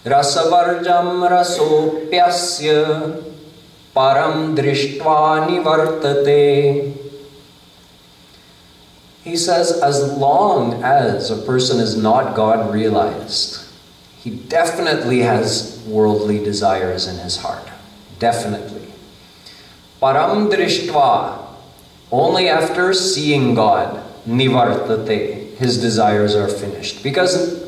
rasavarjam rasopyasya param drishtva nivartate. He says, as long as a person is not God realized, he definitely has worldly desires in his heart. Definitely. Param drishtva, only after seeing God, nivartate, his desires are finished. Because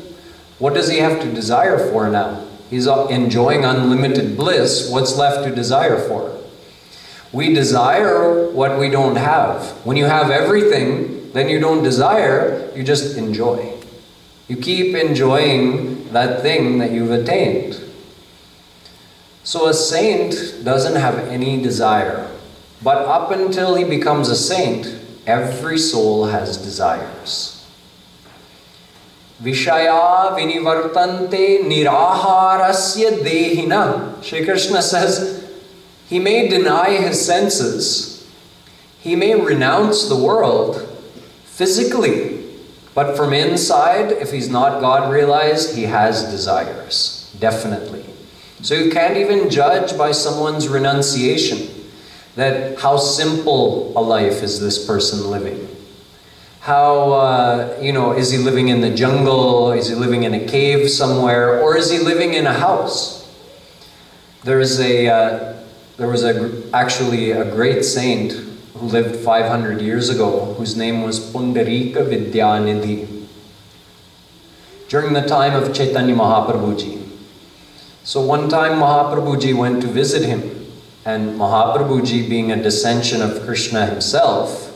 what does he have to desire for now? He's enjoying unlimited bliss. What's left to desire for? We desire what we don't have. When you have everything, then you don't desire, you just enjoy. You keep enjoying that thing that you've attained. So a saint doesn't have any desire. But up until he becomes a saint, every soul has desires. Vishaya vinivartante niraharasya dehina. Shri Krishna says, he may deny his senses, he may renounce the world physically, but from inside, if he's not God realized, he has desires, definitely. So you can't even judge by someone's renunciation that how simple a life is this person living. How, is he living in the jungle? Is he living in a cave somewhere? Or is he living in a house? There was actually a great saint who lived 500 years ago, whose name was Pundarika Vidyanidhi, during the time of Chaitanya Mahaprabhuji. So one time Mahaprabhuji went to visit him, and Mahaprabhuji, being a descension of Krishna himself,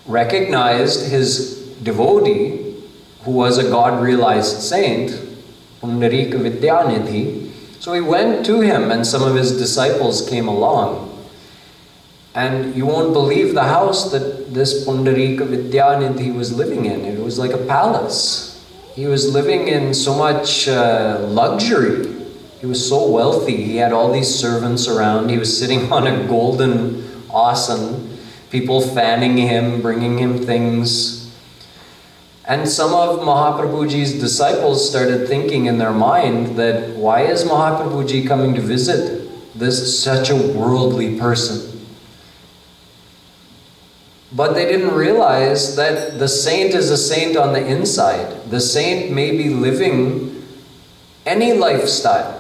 recognized his devotee, who was a God-realized saint, Pundarika Vidyanidhi. So he went to him, and some of his disciples came along. And you won't believe the house that this Pundarika Vidyanidhi was living in. It was like a palace. He was living in so much luxury. He was so wealthy. He had all these servants around. He was sitting on a golden asana. People fanning him, bringing him things. And some of Mahaprabhuji's disciples started thinking in their mind that, why is Mahaprabhuji coming to visit such a worldly person? But they didn't realize that the saint is a saint on the inside. The saint may be living any lifestyle.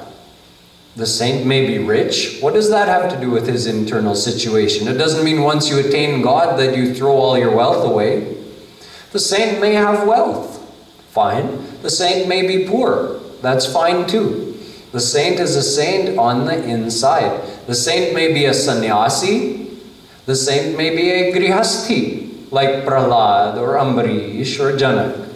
The saint may be rich. What does that have to do with his internal situation? It doesn't mean once you attain God that you throw all your wealth away. The saint may have wealth. Fine. The saint may be poor. That's fine too. The saint is a saint on the inside. The saint may be a sannyasi. The saint may be a grihasthi, like Prahlad or Ambarish or Janak.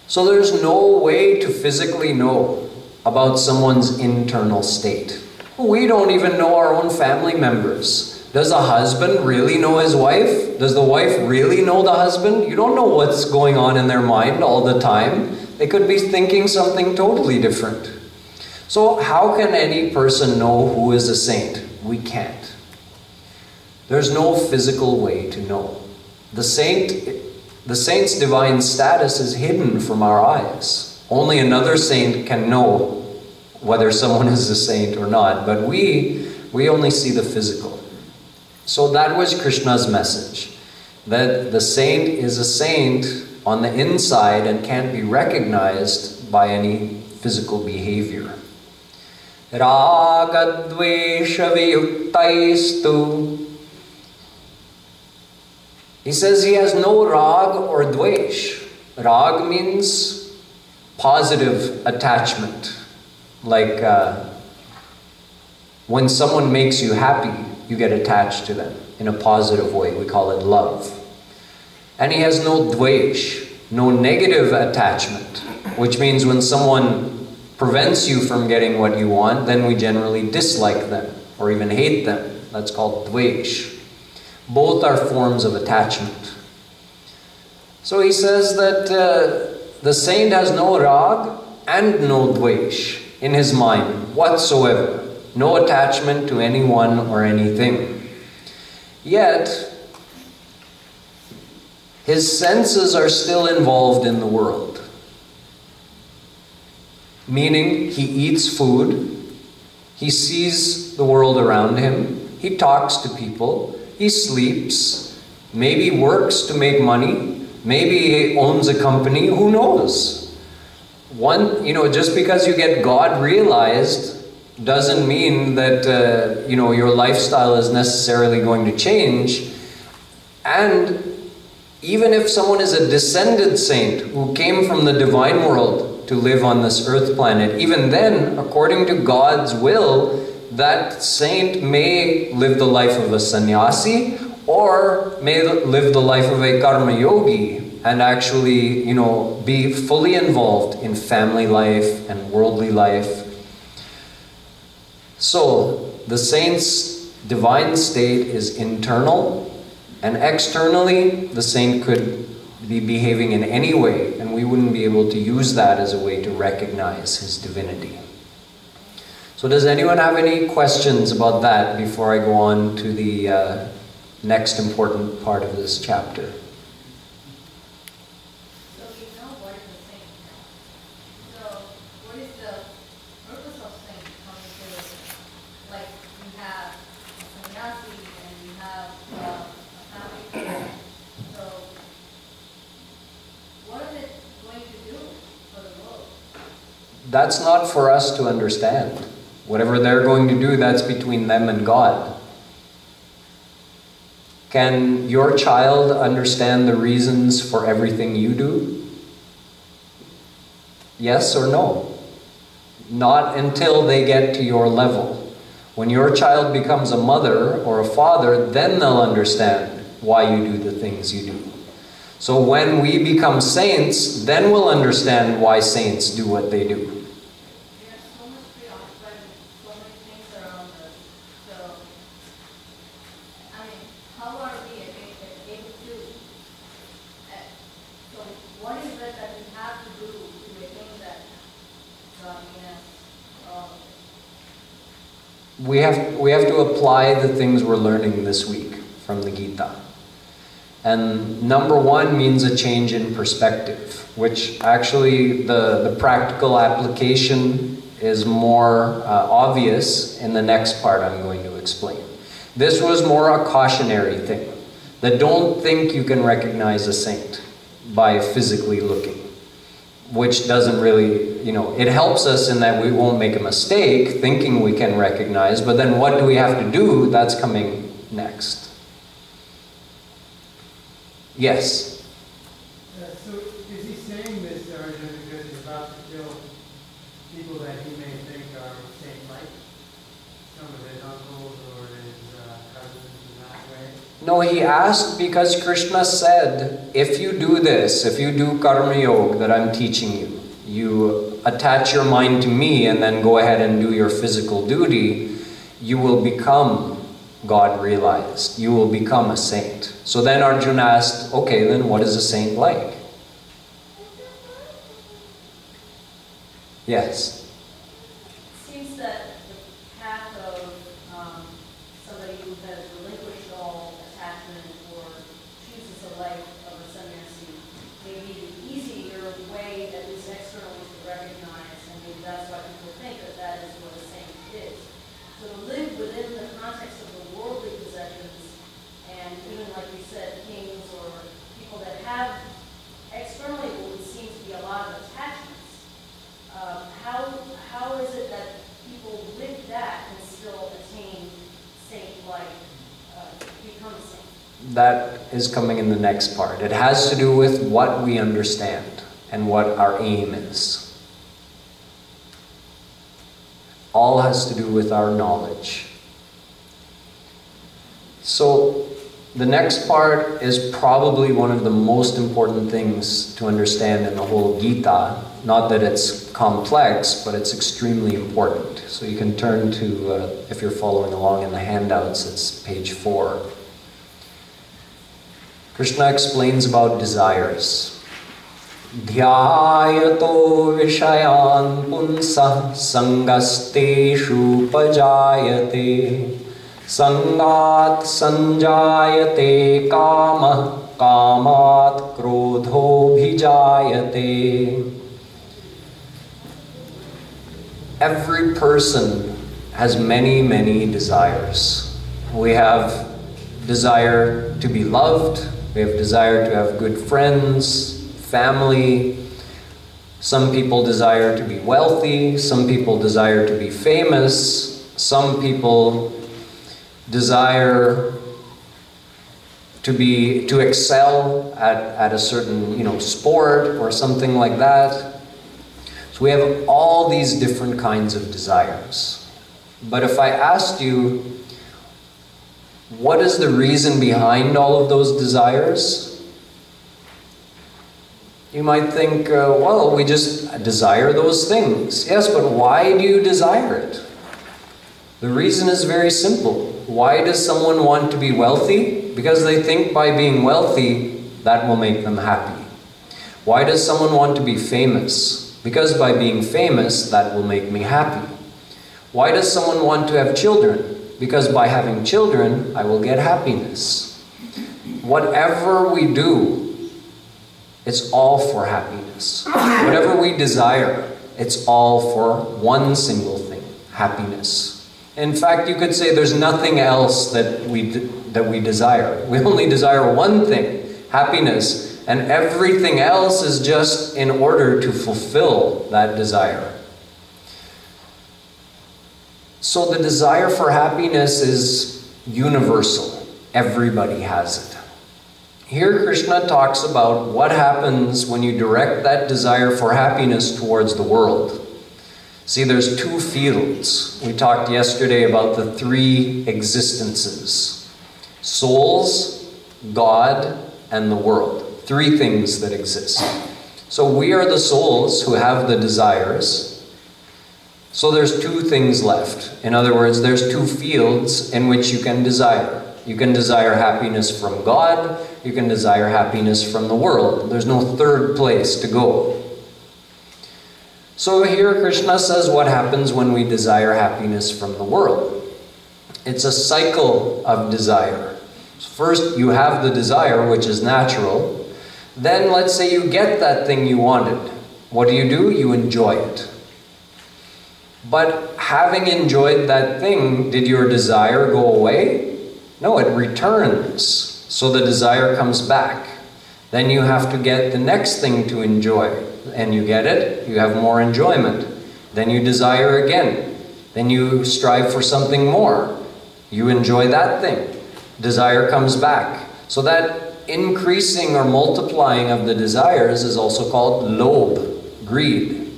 So there's no way to physically know about someone's internal state. We don't even know our own family members. Does a husband really know his wife? Does the wife really know the husband? You don't know what's going on in their mind all the time. They could be thinking something totally different. So how can any person know who is a saint? We can't. There's no physical way to know. The saint's divine status is hidden from our eyes. Only another saint can know whether someone is a saint or not, but we only see the physical. So that was Krishna's message, that the saint is a saint on the inside and can't be recognized by any physical behavior. Ragadvesha viyuktaistu. He says he has no rag or dvesh. Rag means positive attachment. Like when someone makes you happy, you get attached to them in a positive way. We call it love. And he has no dvesh, no negative attachment, which means when someone prevents you from getting what you want, then we generally dislike them or even hate them. That's called dvesh. Both are forms of attachment. So he says that the saint has no rag and no dvesh in his mind whatsoever. No attachment to anyone or anything. Yet, his senses are still involved in the world. Meaning, he eats food, he sees the world around him, he talks to people, he sleeps, maybe works to make money, maybe he owns a company, who knows? Just because you get God realized doesn't mean that, your lifestyle is necessarily going to change. And even if someone is a descended saint who came from the divine world to live on this earth planet, even then, according to God's will, that saint may live the life of a sannyasi or may live the life of a karma yogi and actually, you know, be fully involved in family life and worldly life. So, the saint's divine state is internal, and externally, the saint could be behaving in any way, and we wouldn't be able to use that as a way to recognize his divinity. So does anyone have any questions about that before I go on to the next important part of this chapter? So we know what is the saint. So what is the purpose of saint coming to, like you have a sannyasi and you have a family. So what is it going to do for the world? That's not for us to understand. Whatever they're going to do, that's between them and God. Can your child understand the reasons for everything you do? Yes or no? Not until they get to your level. When your child becomes a mother or a father, then they'll understand why you do the things you do. So when we become saints, then we'll understand why saints do what they do. We have to apply the things we're learning this week from the Gita. And number one means a change in perspective, which actually the practical application is more obvious in the next part I'm going to explain. This was more a cautionary thing, that don't think you can recognize a saint by physically looking, which doesn't really, you know, it helps us in that we won't make a mistake thinking we can recognize, but then what do we have to do? That's coming next. Yes? So is he saying this, Arjuna, because he's about to kill people that he may think are saint-like? Some of his uncles or his cousins in that way? No, he asked because Krishna said, if you do this, if you do karma yoga that I'm teaching you, you attach your mind to me and then go ahead and do your physical duty, you will become God realized. You will become a saint. So then Arjuna asked, okay, then what is a saint like? Yes? It seems that the path of somebody who has relinquished all attachment or chooses a life of a sannyasi may be the easier way, at least externally, to recognize, and maybe that's why people think that that is what a saint is. So to live within the context of the worldly possessions, and even like you said, kings or people that have externally what would seem to be a lot of attachments, how is it that people with that can still attain saint-like, become a saint? That is coming in the next part. It has to do with what we understand and what our aim is. All has to do with our knowledge. So the next part is probably one of the most important things to understand in the whole Gita. Not that it's complex, but it's extremely important. So you can turn to, if you're following along in the handouts, it's page 4. Krishna explains about desires. Dhyayato vishayan punsa sangasteshu pajayate sangat sanjayate kama kamat krodho bhijayate. Every person has many, many desires. We have desire to be loved. We have desire to have good friends, family. Some people desire to be wealthy. Some people desire to be famous. Some people desire to excel at a certain, sport or something like that. So we have all these different kinds of desires. But if I asked you, what is the reason behind all of those desires? You might think, well, we just desire those things. Yes, but why do you desire it? The reason is very simple. Why does someone want to be wealthy? Because they think by being wealthy, that will make them happy. Why does someone want to be famous? Because by being famous, that will make me happy. Why does someone want to have children? Because by having children, I will get happiness. Whatever we do, it's all for happiness. Whatever we desire, it's all for one single thing, happiness. In fact, you could say there's nothing else that we desire. We only desire one thing, happiness, and everything else is just in order to fulfill that desire. So the desire for happiness is universal. Everybody has it. Here Krishna talks about what happens when you direct that desire for happiness towards the world. See, there's two fields. We talked yesterday about the three existences. Souls, God, and the world. Three things that exist. So we are the souls who have the desires. So there's two things left. In other words, there's two fields in which you can desire. You can desire happiness from God. You can desire happiness from the world. There's no third place to go. So here Krishna says what happens when we desire happiness from the world. It's a cycle of desire. First, you have the desire, which is natural. Then, let's say you get that thing you wanted. What do? You enjoy it. But having enjoyed that thing, did your desire go away? No, it returns. So the desire comes back. Then you have to get the next thing to enjoy. And you get it, you have more enjoyment. Then you desire again. Then you strive for something more. You enjoy that thing. Desire comes back. So that increasing or multiplying of the desires is also called lobh, greed.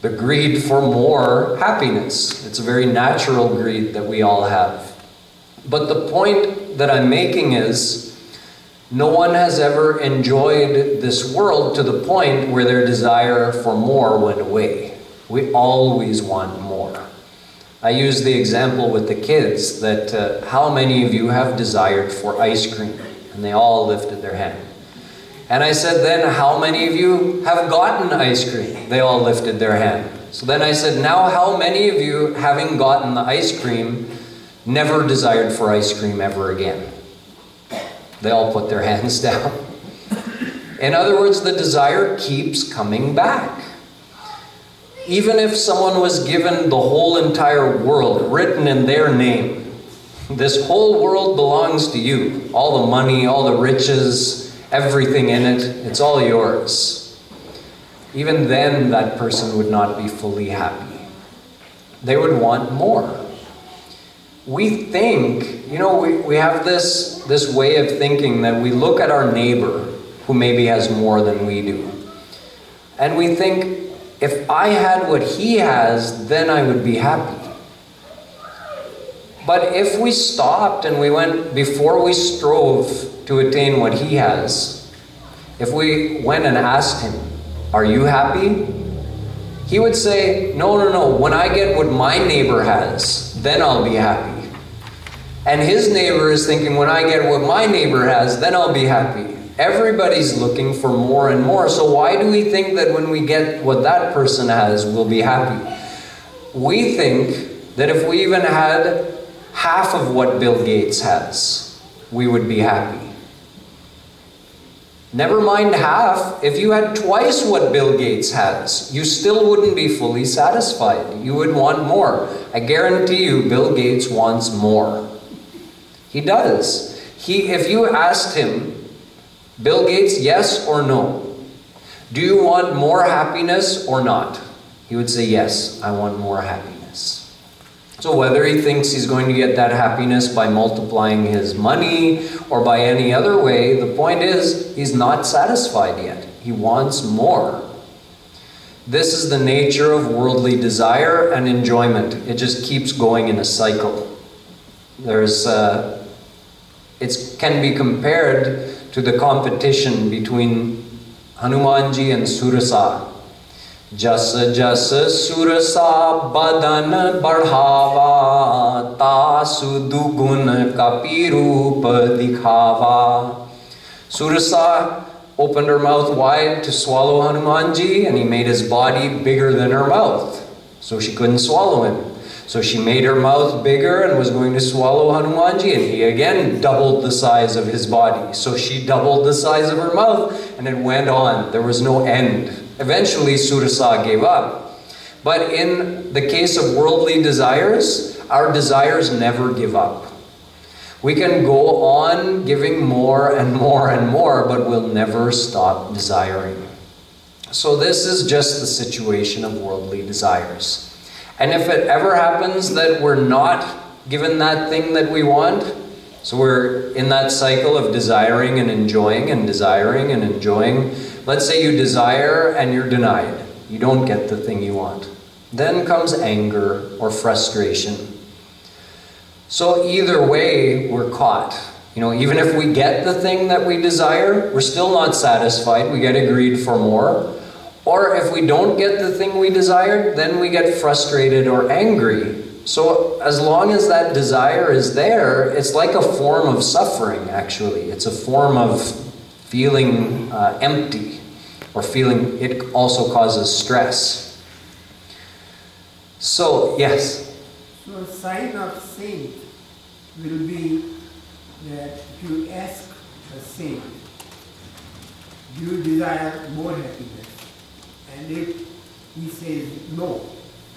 The greed for more happiness. It's a very natural greed that we all have. But the point that I'm making is, no one has ever enjoyed this world to the point where their desire for more went away. We always want more. I use the example with the kids that how many of you have desired for ice cream? And they all lifted their hand. And I said, then how many of you have gotten ice cream? They all lifted their hand. So then I said, now how many of you, having gotten the ice cream, never desired for ice cream ever again? They all put their hands down. In other words, the desire keeps coming back. Even if someone was given the whole entire world written in their name, this whole world belongs to you. All the money, all the riches, everything in it, it's all yours. Even then, that person would not be fully happy. They would want more. We think, we have this way of thinking that we look at our neighbor who maybe has more than we do. And we think, if I had what he has, then I would be happy. But if we stopped and we went, before we strove to attain what he has, if we went and asked him, are you happy? He would say, no, when I get what my neighbor has, then I'll be happy. And his neighbor is thinking, when I get what my neighbor has, then I'll be happy. Everybody's looking for more and more. So why do we think that when we get what that person has, we'll be happy? We think that if we even had half of what Bill Gates has, we would be happy. Never mind half. If you had twice what Bill Gates has, you still wouldn't be fully satisfied. You would want more. I guarantee you, Bill Gates wants more. He does. If you asked him, Bill Gates, yes or no? Do you want more happiness or not? He would say, yes, I want more happiness. So whether he thinks he's going to get that happiness by multiplying his money or by any other way, the point is, he's not satisfied yet. He wants more. This is the nature of worldly desire and enjoyment. It just keeps going in a cycle. It can be compared to the competition between Hanumanji and Surasa. Jasa jasa Surasa badan badhava, tasu dugun kapirupa dikhava. Surasa opened her mouth wide to swallow Hanumanji, and he made his body bigger than her mouth, so she couldn't swallow him. So she made her mouth bigger and was going to swallow Hanumanji, and he again doubled the size of his body. So she doubled the size of her mouth, and it went on. There was no end. Eventually, Surasa gave up. But in the case of worldly desires, our desires never give up. We can go on giving more and more and more, but we'll never stop desiring. So this is just the situation of worldly desires. And if it ever happens that we're not given that thing that we want, so we're in that cycle of desiring and enjoying and desiring and enjoying. Let's say you desire and you're denied. You don't get the thing you want. Then comes anger or frustration. So either way, we're caught. Even if we get the thing that we desire, we're still not satisfied. We get greed for more. Or if we don't get the thing we desired, then we get frustrated or angry. So as long as that desire is there, it's like a form of suffering, actually. It's a form of feeling empty, or feeling it also causes stress. So, yes? So a sign of saint will be that if you ask a saint, do you desire more happiness? And if he says, no,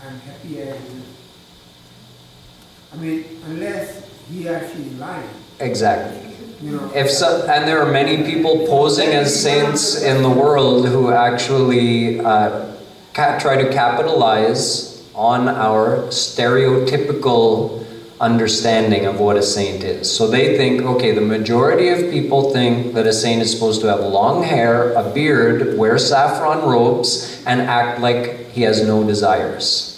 I'm happy as unless he or she is lying. Exactly. And there are many people posing as saints in the world who actually try to capitalize on our stereotypical understanding of what a saint is. So they think, okay, the majority of people think that a saint is supposed to have long hair, a beard, wear saffron robes, and act like he has no desires.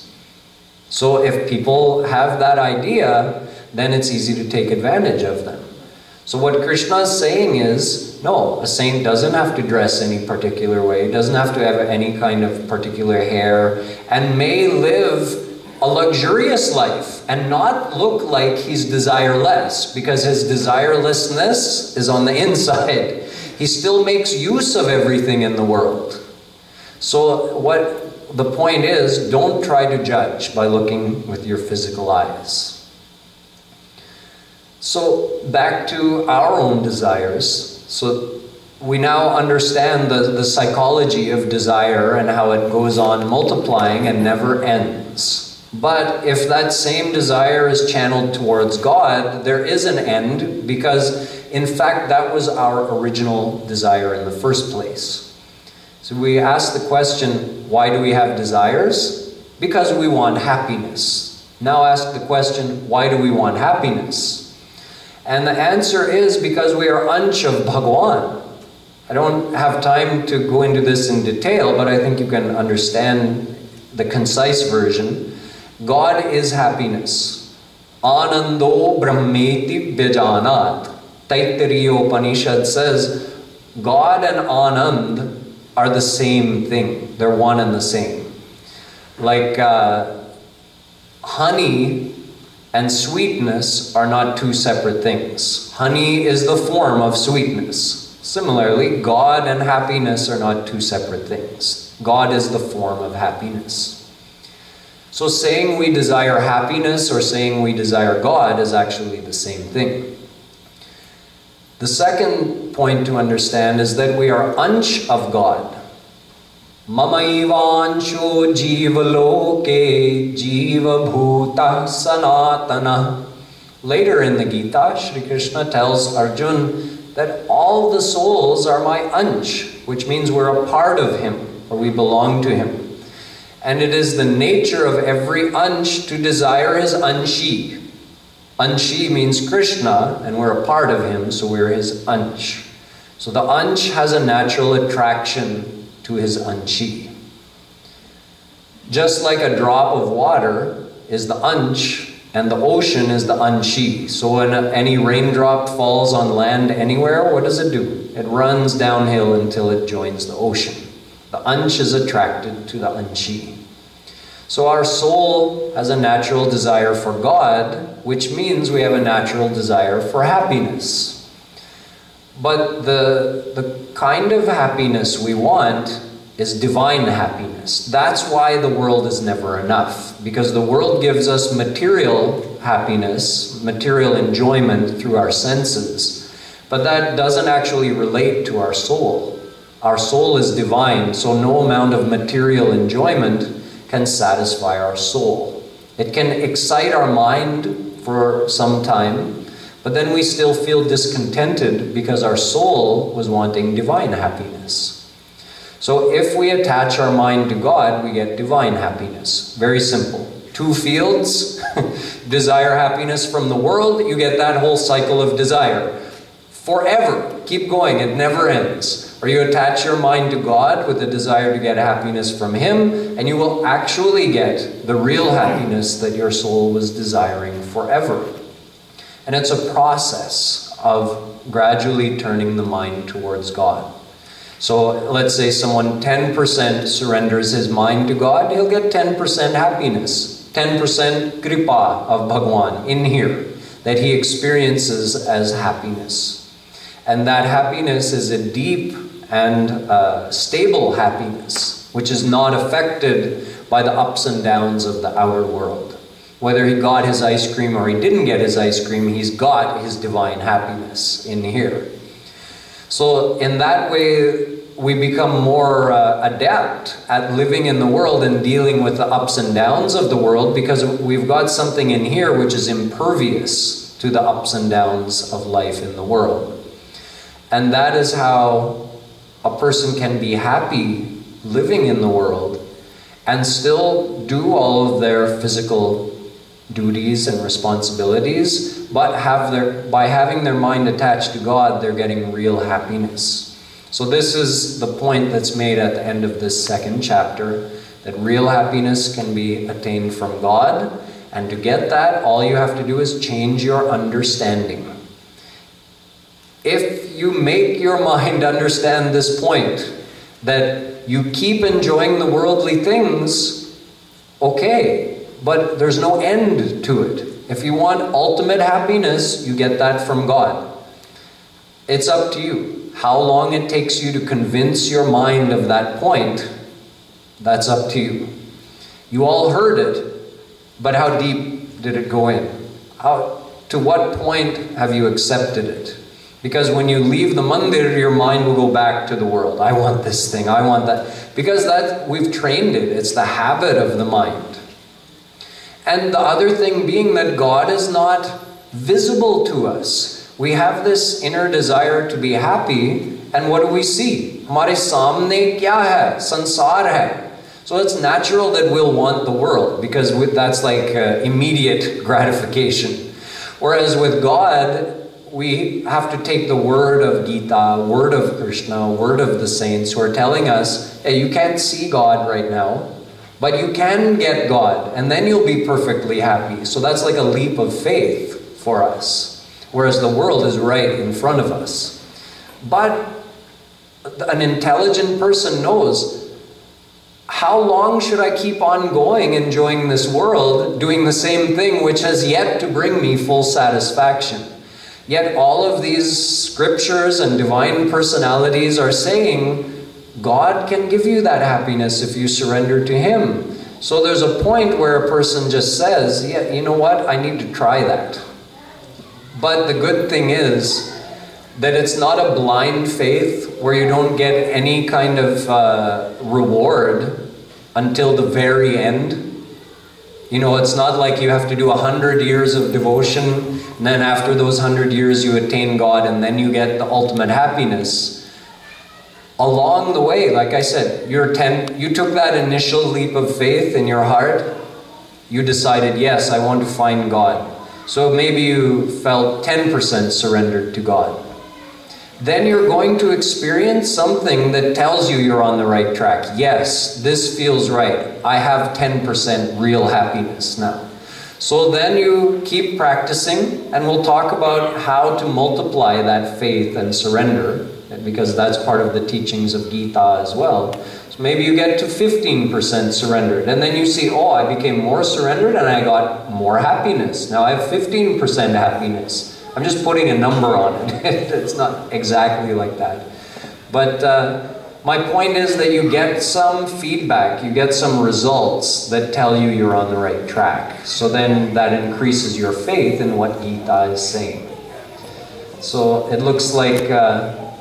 So if people have that idea, then it's easy to take advantage of them. So what Krishna is saying is, no, a saint doesn't have to dress any particular way, doesn't have to have any kind of particular hair, and may live a luxurious life and not look like he's desireless, because his desirelessness is on the inside. He still makes use of everything in the world. So what the point is, don't try to judge by looking with your physical eyes. So back to our own desires. So we now understand the psychology of desire and how it goes on multiplying and never ends. But if that same desire is channeled towards God, there is an end, because in fact that was our original desire in the first place. So we ask the question, why do we have desires? Because we want happiness. Now ask the question, why do we want happiness? And the answer is because we are ansh of Bhagawan. I don't have time to go into this in detail, but I think you can understand the concise version. God is happiness. Anando brahmeti byajanat. Taittiriya Upanishad says, God and Anand are the same thing. They're one and the same. Like honey and sweetness are not two separate things. Honey is the form of sweetness. Similarly, God and happiness are not two separate things. God is the form of happiness. So saying we desire happiness or saying we desire God is actually the same thing. The second point to understand is that we are ansh of God. Mamaivansho jiva loke jiva bhuta sanatana. Later in the Gita, Shri Krishna tells Arjuna that all the souls are my ansh, which means we're a part of him, or we belong to him. And it is the nature of every ansh to desire his anshi. Anshi means Krishna, and we're a part of him, so we're his ansh. So the ansh has a natural attraction to his anshi. Just like a drop of water is the ansh, and the ocean is the Anshi. So when any raindrop falls on land anywhere, what does it do? It runs downhill until it joins the ocean. The Ansh is attracted to the Anshi. So our soul has a natural desire for God, which means we have a natural desire for happiness. But the kind of happiness we want is divine happiness. That's why the world is never enough, because the world gives us material happiness, material enjoyment through our senses, but that doesn't actually relate to our soul. Our soul is divine, so no amount of material enjoyment can satisfy our soul. It can excite our mind for some time, but then we still feel discontented because our soul was wanting divine happiness. So if we attach our mind to God, we get divine happiness. Very simple. 2 fields, desire happiness from the world, you get that whole cycle of desire. Forever. Keep going, it never ends. Or you attach your mind to God with the desire to get happiness from Him, and you will actually get the real happiness that your soul was desiring forever. And it's a process of gradually turning the mind towards God. So let's say someone 10% surrenders his mind to God, he'll get 10% happiness, 10% kripa of Bhagwan in here that he experiences as happiness. And that happiness is a deep and stable happiness, which is not affected by the ups and downs of the outer world. Whether he got his ice cream or he didn't get his ice cream, he's got his divine happiness in here. So in that way, we become more adept at living in the world and dealing with the ups and downs of the world, because we've got something in here which is impervious to the ups and downs of life in the world. And that is how a person can be happy living in the world and still do all of their physical duties and responsibilities, but by having their mind attached to God, they're getting real happiness. So this is the point that's made at the end of this 2nd chapter, that real happiness can be attained from God, and to get that, all you have to do is change your understanding. If you make your mind understand this point, that you keep enjoying the worldly things, okay, but there's no end to it. If you want ultimate happiness, you get that from God. It's up to you. How long it takes you to convince your mind of that point, that's up to you. You all heard it, but how deep did it go in? To what point have you accepted it? Because when you leave the mandir, your mind will go back to the world. I want this thing, I want that. Because we've trained it. It's the habit of the mind. And the other thing being that God is not visible to us. We have this inner desire to be happy, and what do we see? Hamare samne kya hai? Sansar hai. So it's natural that we'll want the world, because that's like immediate gratification. Whereas with God, we have to take the word of Gita, word of Krishna, word of the saints who are telling us, hey, you can't see God right now, but you can get God, and then you'll be perfectly happy. So that's like a leap of faith for us. Whereas the world is right in front of us. But an intelligent person knows, how long should I keep on going enjoying this world, doing the same thing which has yet to bring me full satisfaction? Yet all of these scriptures and divine personalities are saying, God can give you that happiness if you surrender to Him. So there's a point where a person just says, yeah, you know what, I need to try that. But the good thing is that it's not a blind faith where you don't get any kind of reward until the very end. You know, it's not like you have to do 100 years of devotion, and then after those 100 years you attain God, and then you get the ultimate happiness. Along the way, like I said, you took that initial leap of faith in your heart. You decided, yes, I want to find God. So maybe you felt 10% surrendered to God. Then you're going to experience something that tells you you're on the right track. Yes, this feels right. I have 10% real happiness now. So then you keep practicing, and we'll talk about how to multiply that faith and surrender, because that's part of the teachings of Gita as well. So maybe you get to 15% surrendered, and then you see, oh, I became more surrendered and I got more happiness. Now I have 15% happiness. I'm just putting a number on it. It's not exactly like that. But my point is that you get some feedback, you get some results that tell you you're on the right track. So then that increases your faith in what Gita is saying. So it looks like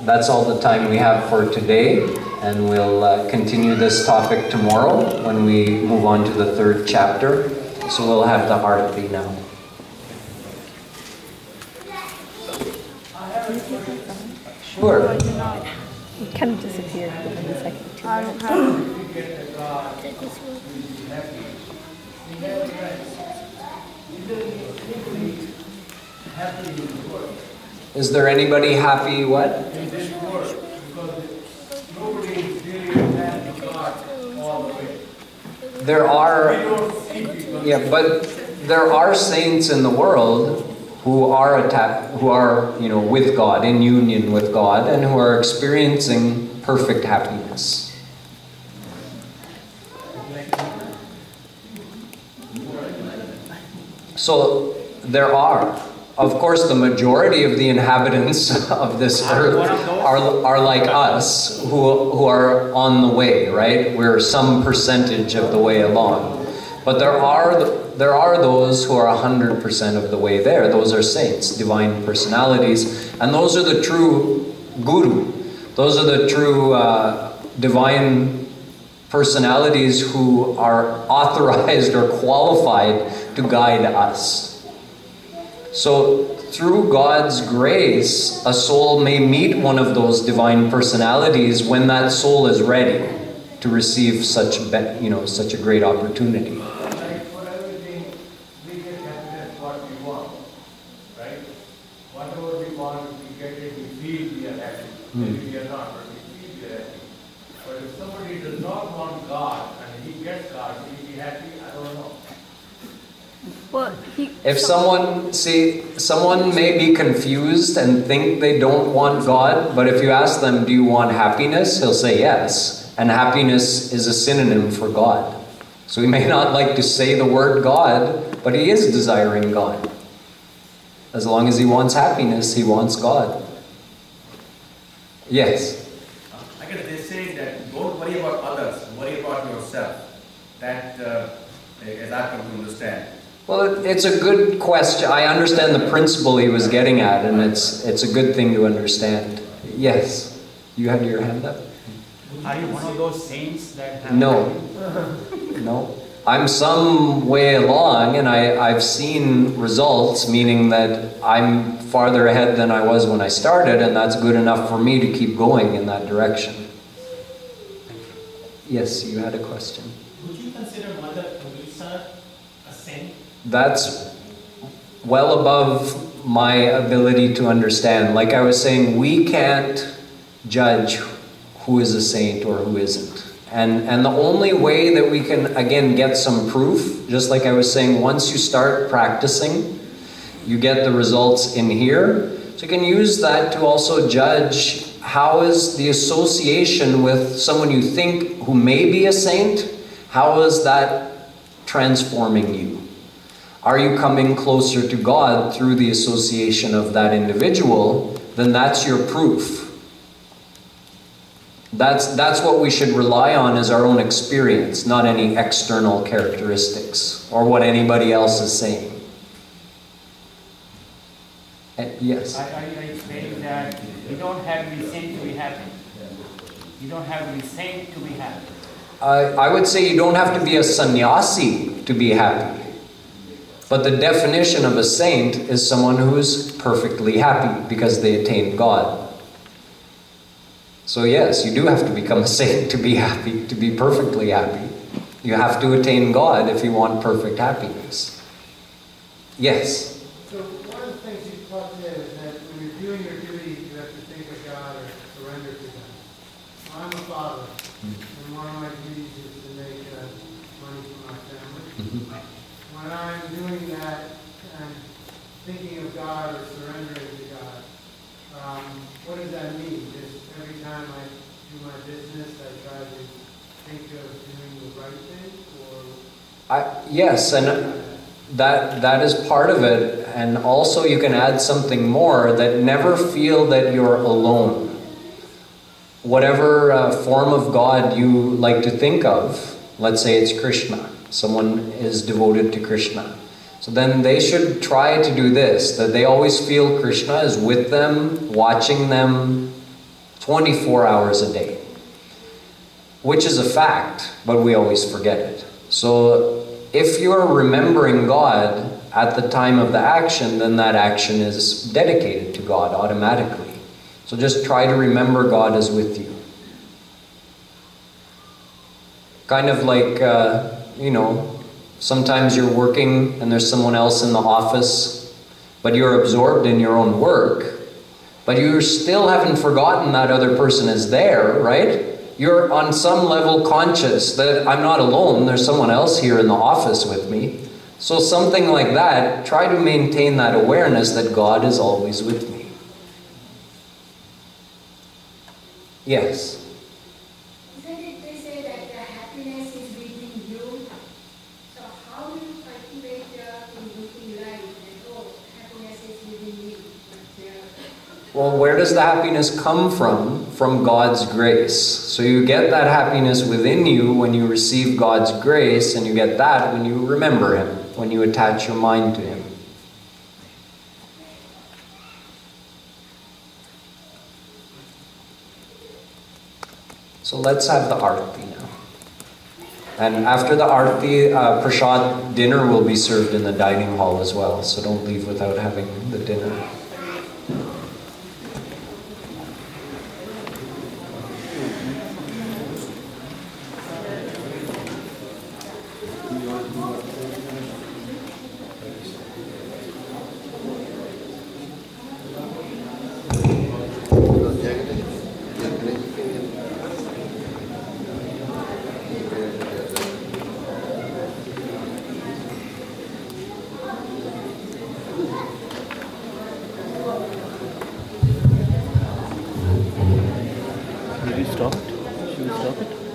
that's all the time we have for today, and we'll continue this topic tomorrow when we move on to the 3rd chapter. So we'll have the Arati now. Sure. It kind of disappeared within a second. I don't have Is there anybody happy what? There are, yeah, but there are saints in the world who are with God, in union with God, and who are experiencing perfect happiness. So there are. Of course, the majority of the inhabitants of this earth are like us, who are on the way, right? We're some percentage of the way along. But there are those who are 100% of the way there. Those are saints, divine personalities, and those are the true guru. Those are the true divine personalities who are authorized or qualified to guide us. So through God's grace, a soul may meet one of those divine personalities when that soul is ready to receive such a great opportunity. Like for everything, we get happiness what we want, right? Whatever we want, we get it, we feel we are happy. Maybe we are not, but we feel we are happy. But if somebody does not want God and he gets God, will he be happy? I don't know. Well, If someone may be confused and think they don't want God, but if you ask them, do you want happiness? He'll say yes. And happiness is a synonym for God. So he may not like to say the word God, but he is desiring God. As long as he wants happiness, he wants God. Yes? I guess they say that don't worry about others, worry about yourself. That is hard to understand. Well, it's a good question. I understand the principle he was getting at, and it's a good thing to understand. Yes? You had your hand up? Are you one of those saints that have... No. No. I'm some way along, and I've seen results, meaning that I'm farther ahead than I was when I started, and that's good enough for me to keep going in that direction. Yes, you had a question. Would you consider Mother Teresa a saint? That's well above my ability to understand. Like I was saying, we can't judge who is a saint or who isn't. And the only way that we can, again, get some proof, just like I was saying, once you start practicing, you get the results in here. So you can use that to also judge how is the association with someone you think who may be a saint, how is that transforming you? Are you coming closer to God through the association of that individual? Then that's your proof. That's what we should rely on, is our own experience, not any external characteristics or what anybody else is saying. Yes? I explained that you don't have to be saint to be happy. You don't have to be saint to be happy. I would say you don't have to be a sannyasi to be happy. But the definition of a saint is someone who is perfectly happy because they attained God. So yes, you do have to become a saint to be happy, to be perfectly happy. You have to attain God if you want perfect happiness. Yes? So one of the things you taught there is that when you're doing your duties, you have to think of God or surrender to them. I'm a father, and one of my duties is to make money for my family. when I'm doing that, I'm thinking of God or surrendering to God. What does that mean? Just every time I do my business, I try to think of doing the right thing, or? Yes, and that is part of it. And also you can add something more, that never feel that you're alone. Whatever form of God you like to think of, let's say it's Krishna, someone is devoted to Krishna. So then they should try to do this, that they always feel Krishna is with them, watching them 24 hours a day. Which is a fact, but we always forget it. So if you're remembering God at the time of the action, then that action is dedicated to God automatically. So just try to remember God is with you. Kind of like, sometimes you're working and there's someone else in the office, but you're absorbed in your own work, but you still haven't forgotten that other person is there, right? You're on some level conscious that I'm not alone, there's someone else here in the office with me. So something like that, try to maintain that awareness that God is always with me. Yes? Isn't it they say that the happiness is within you? So how do you cultivate in looking life that, oh, happiness is within me? Well, where does the happiness come from? From God's grace. So you get that happiness within you when you receive God's grace, and you get that when you remember Him, when you attach your mind to Him. So let's have the arti now. And after the arti, prasad dinner will be served in the dining hall as well. So don't leave without having the dinner. Should we stop it?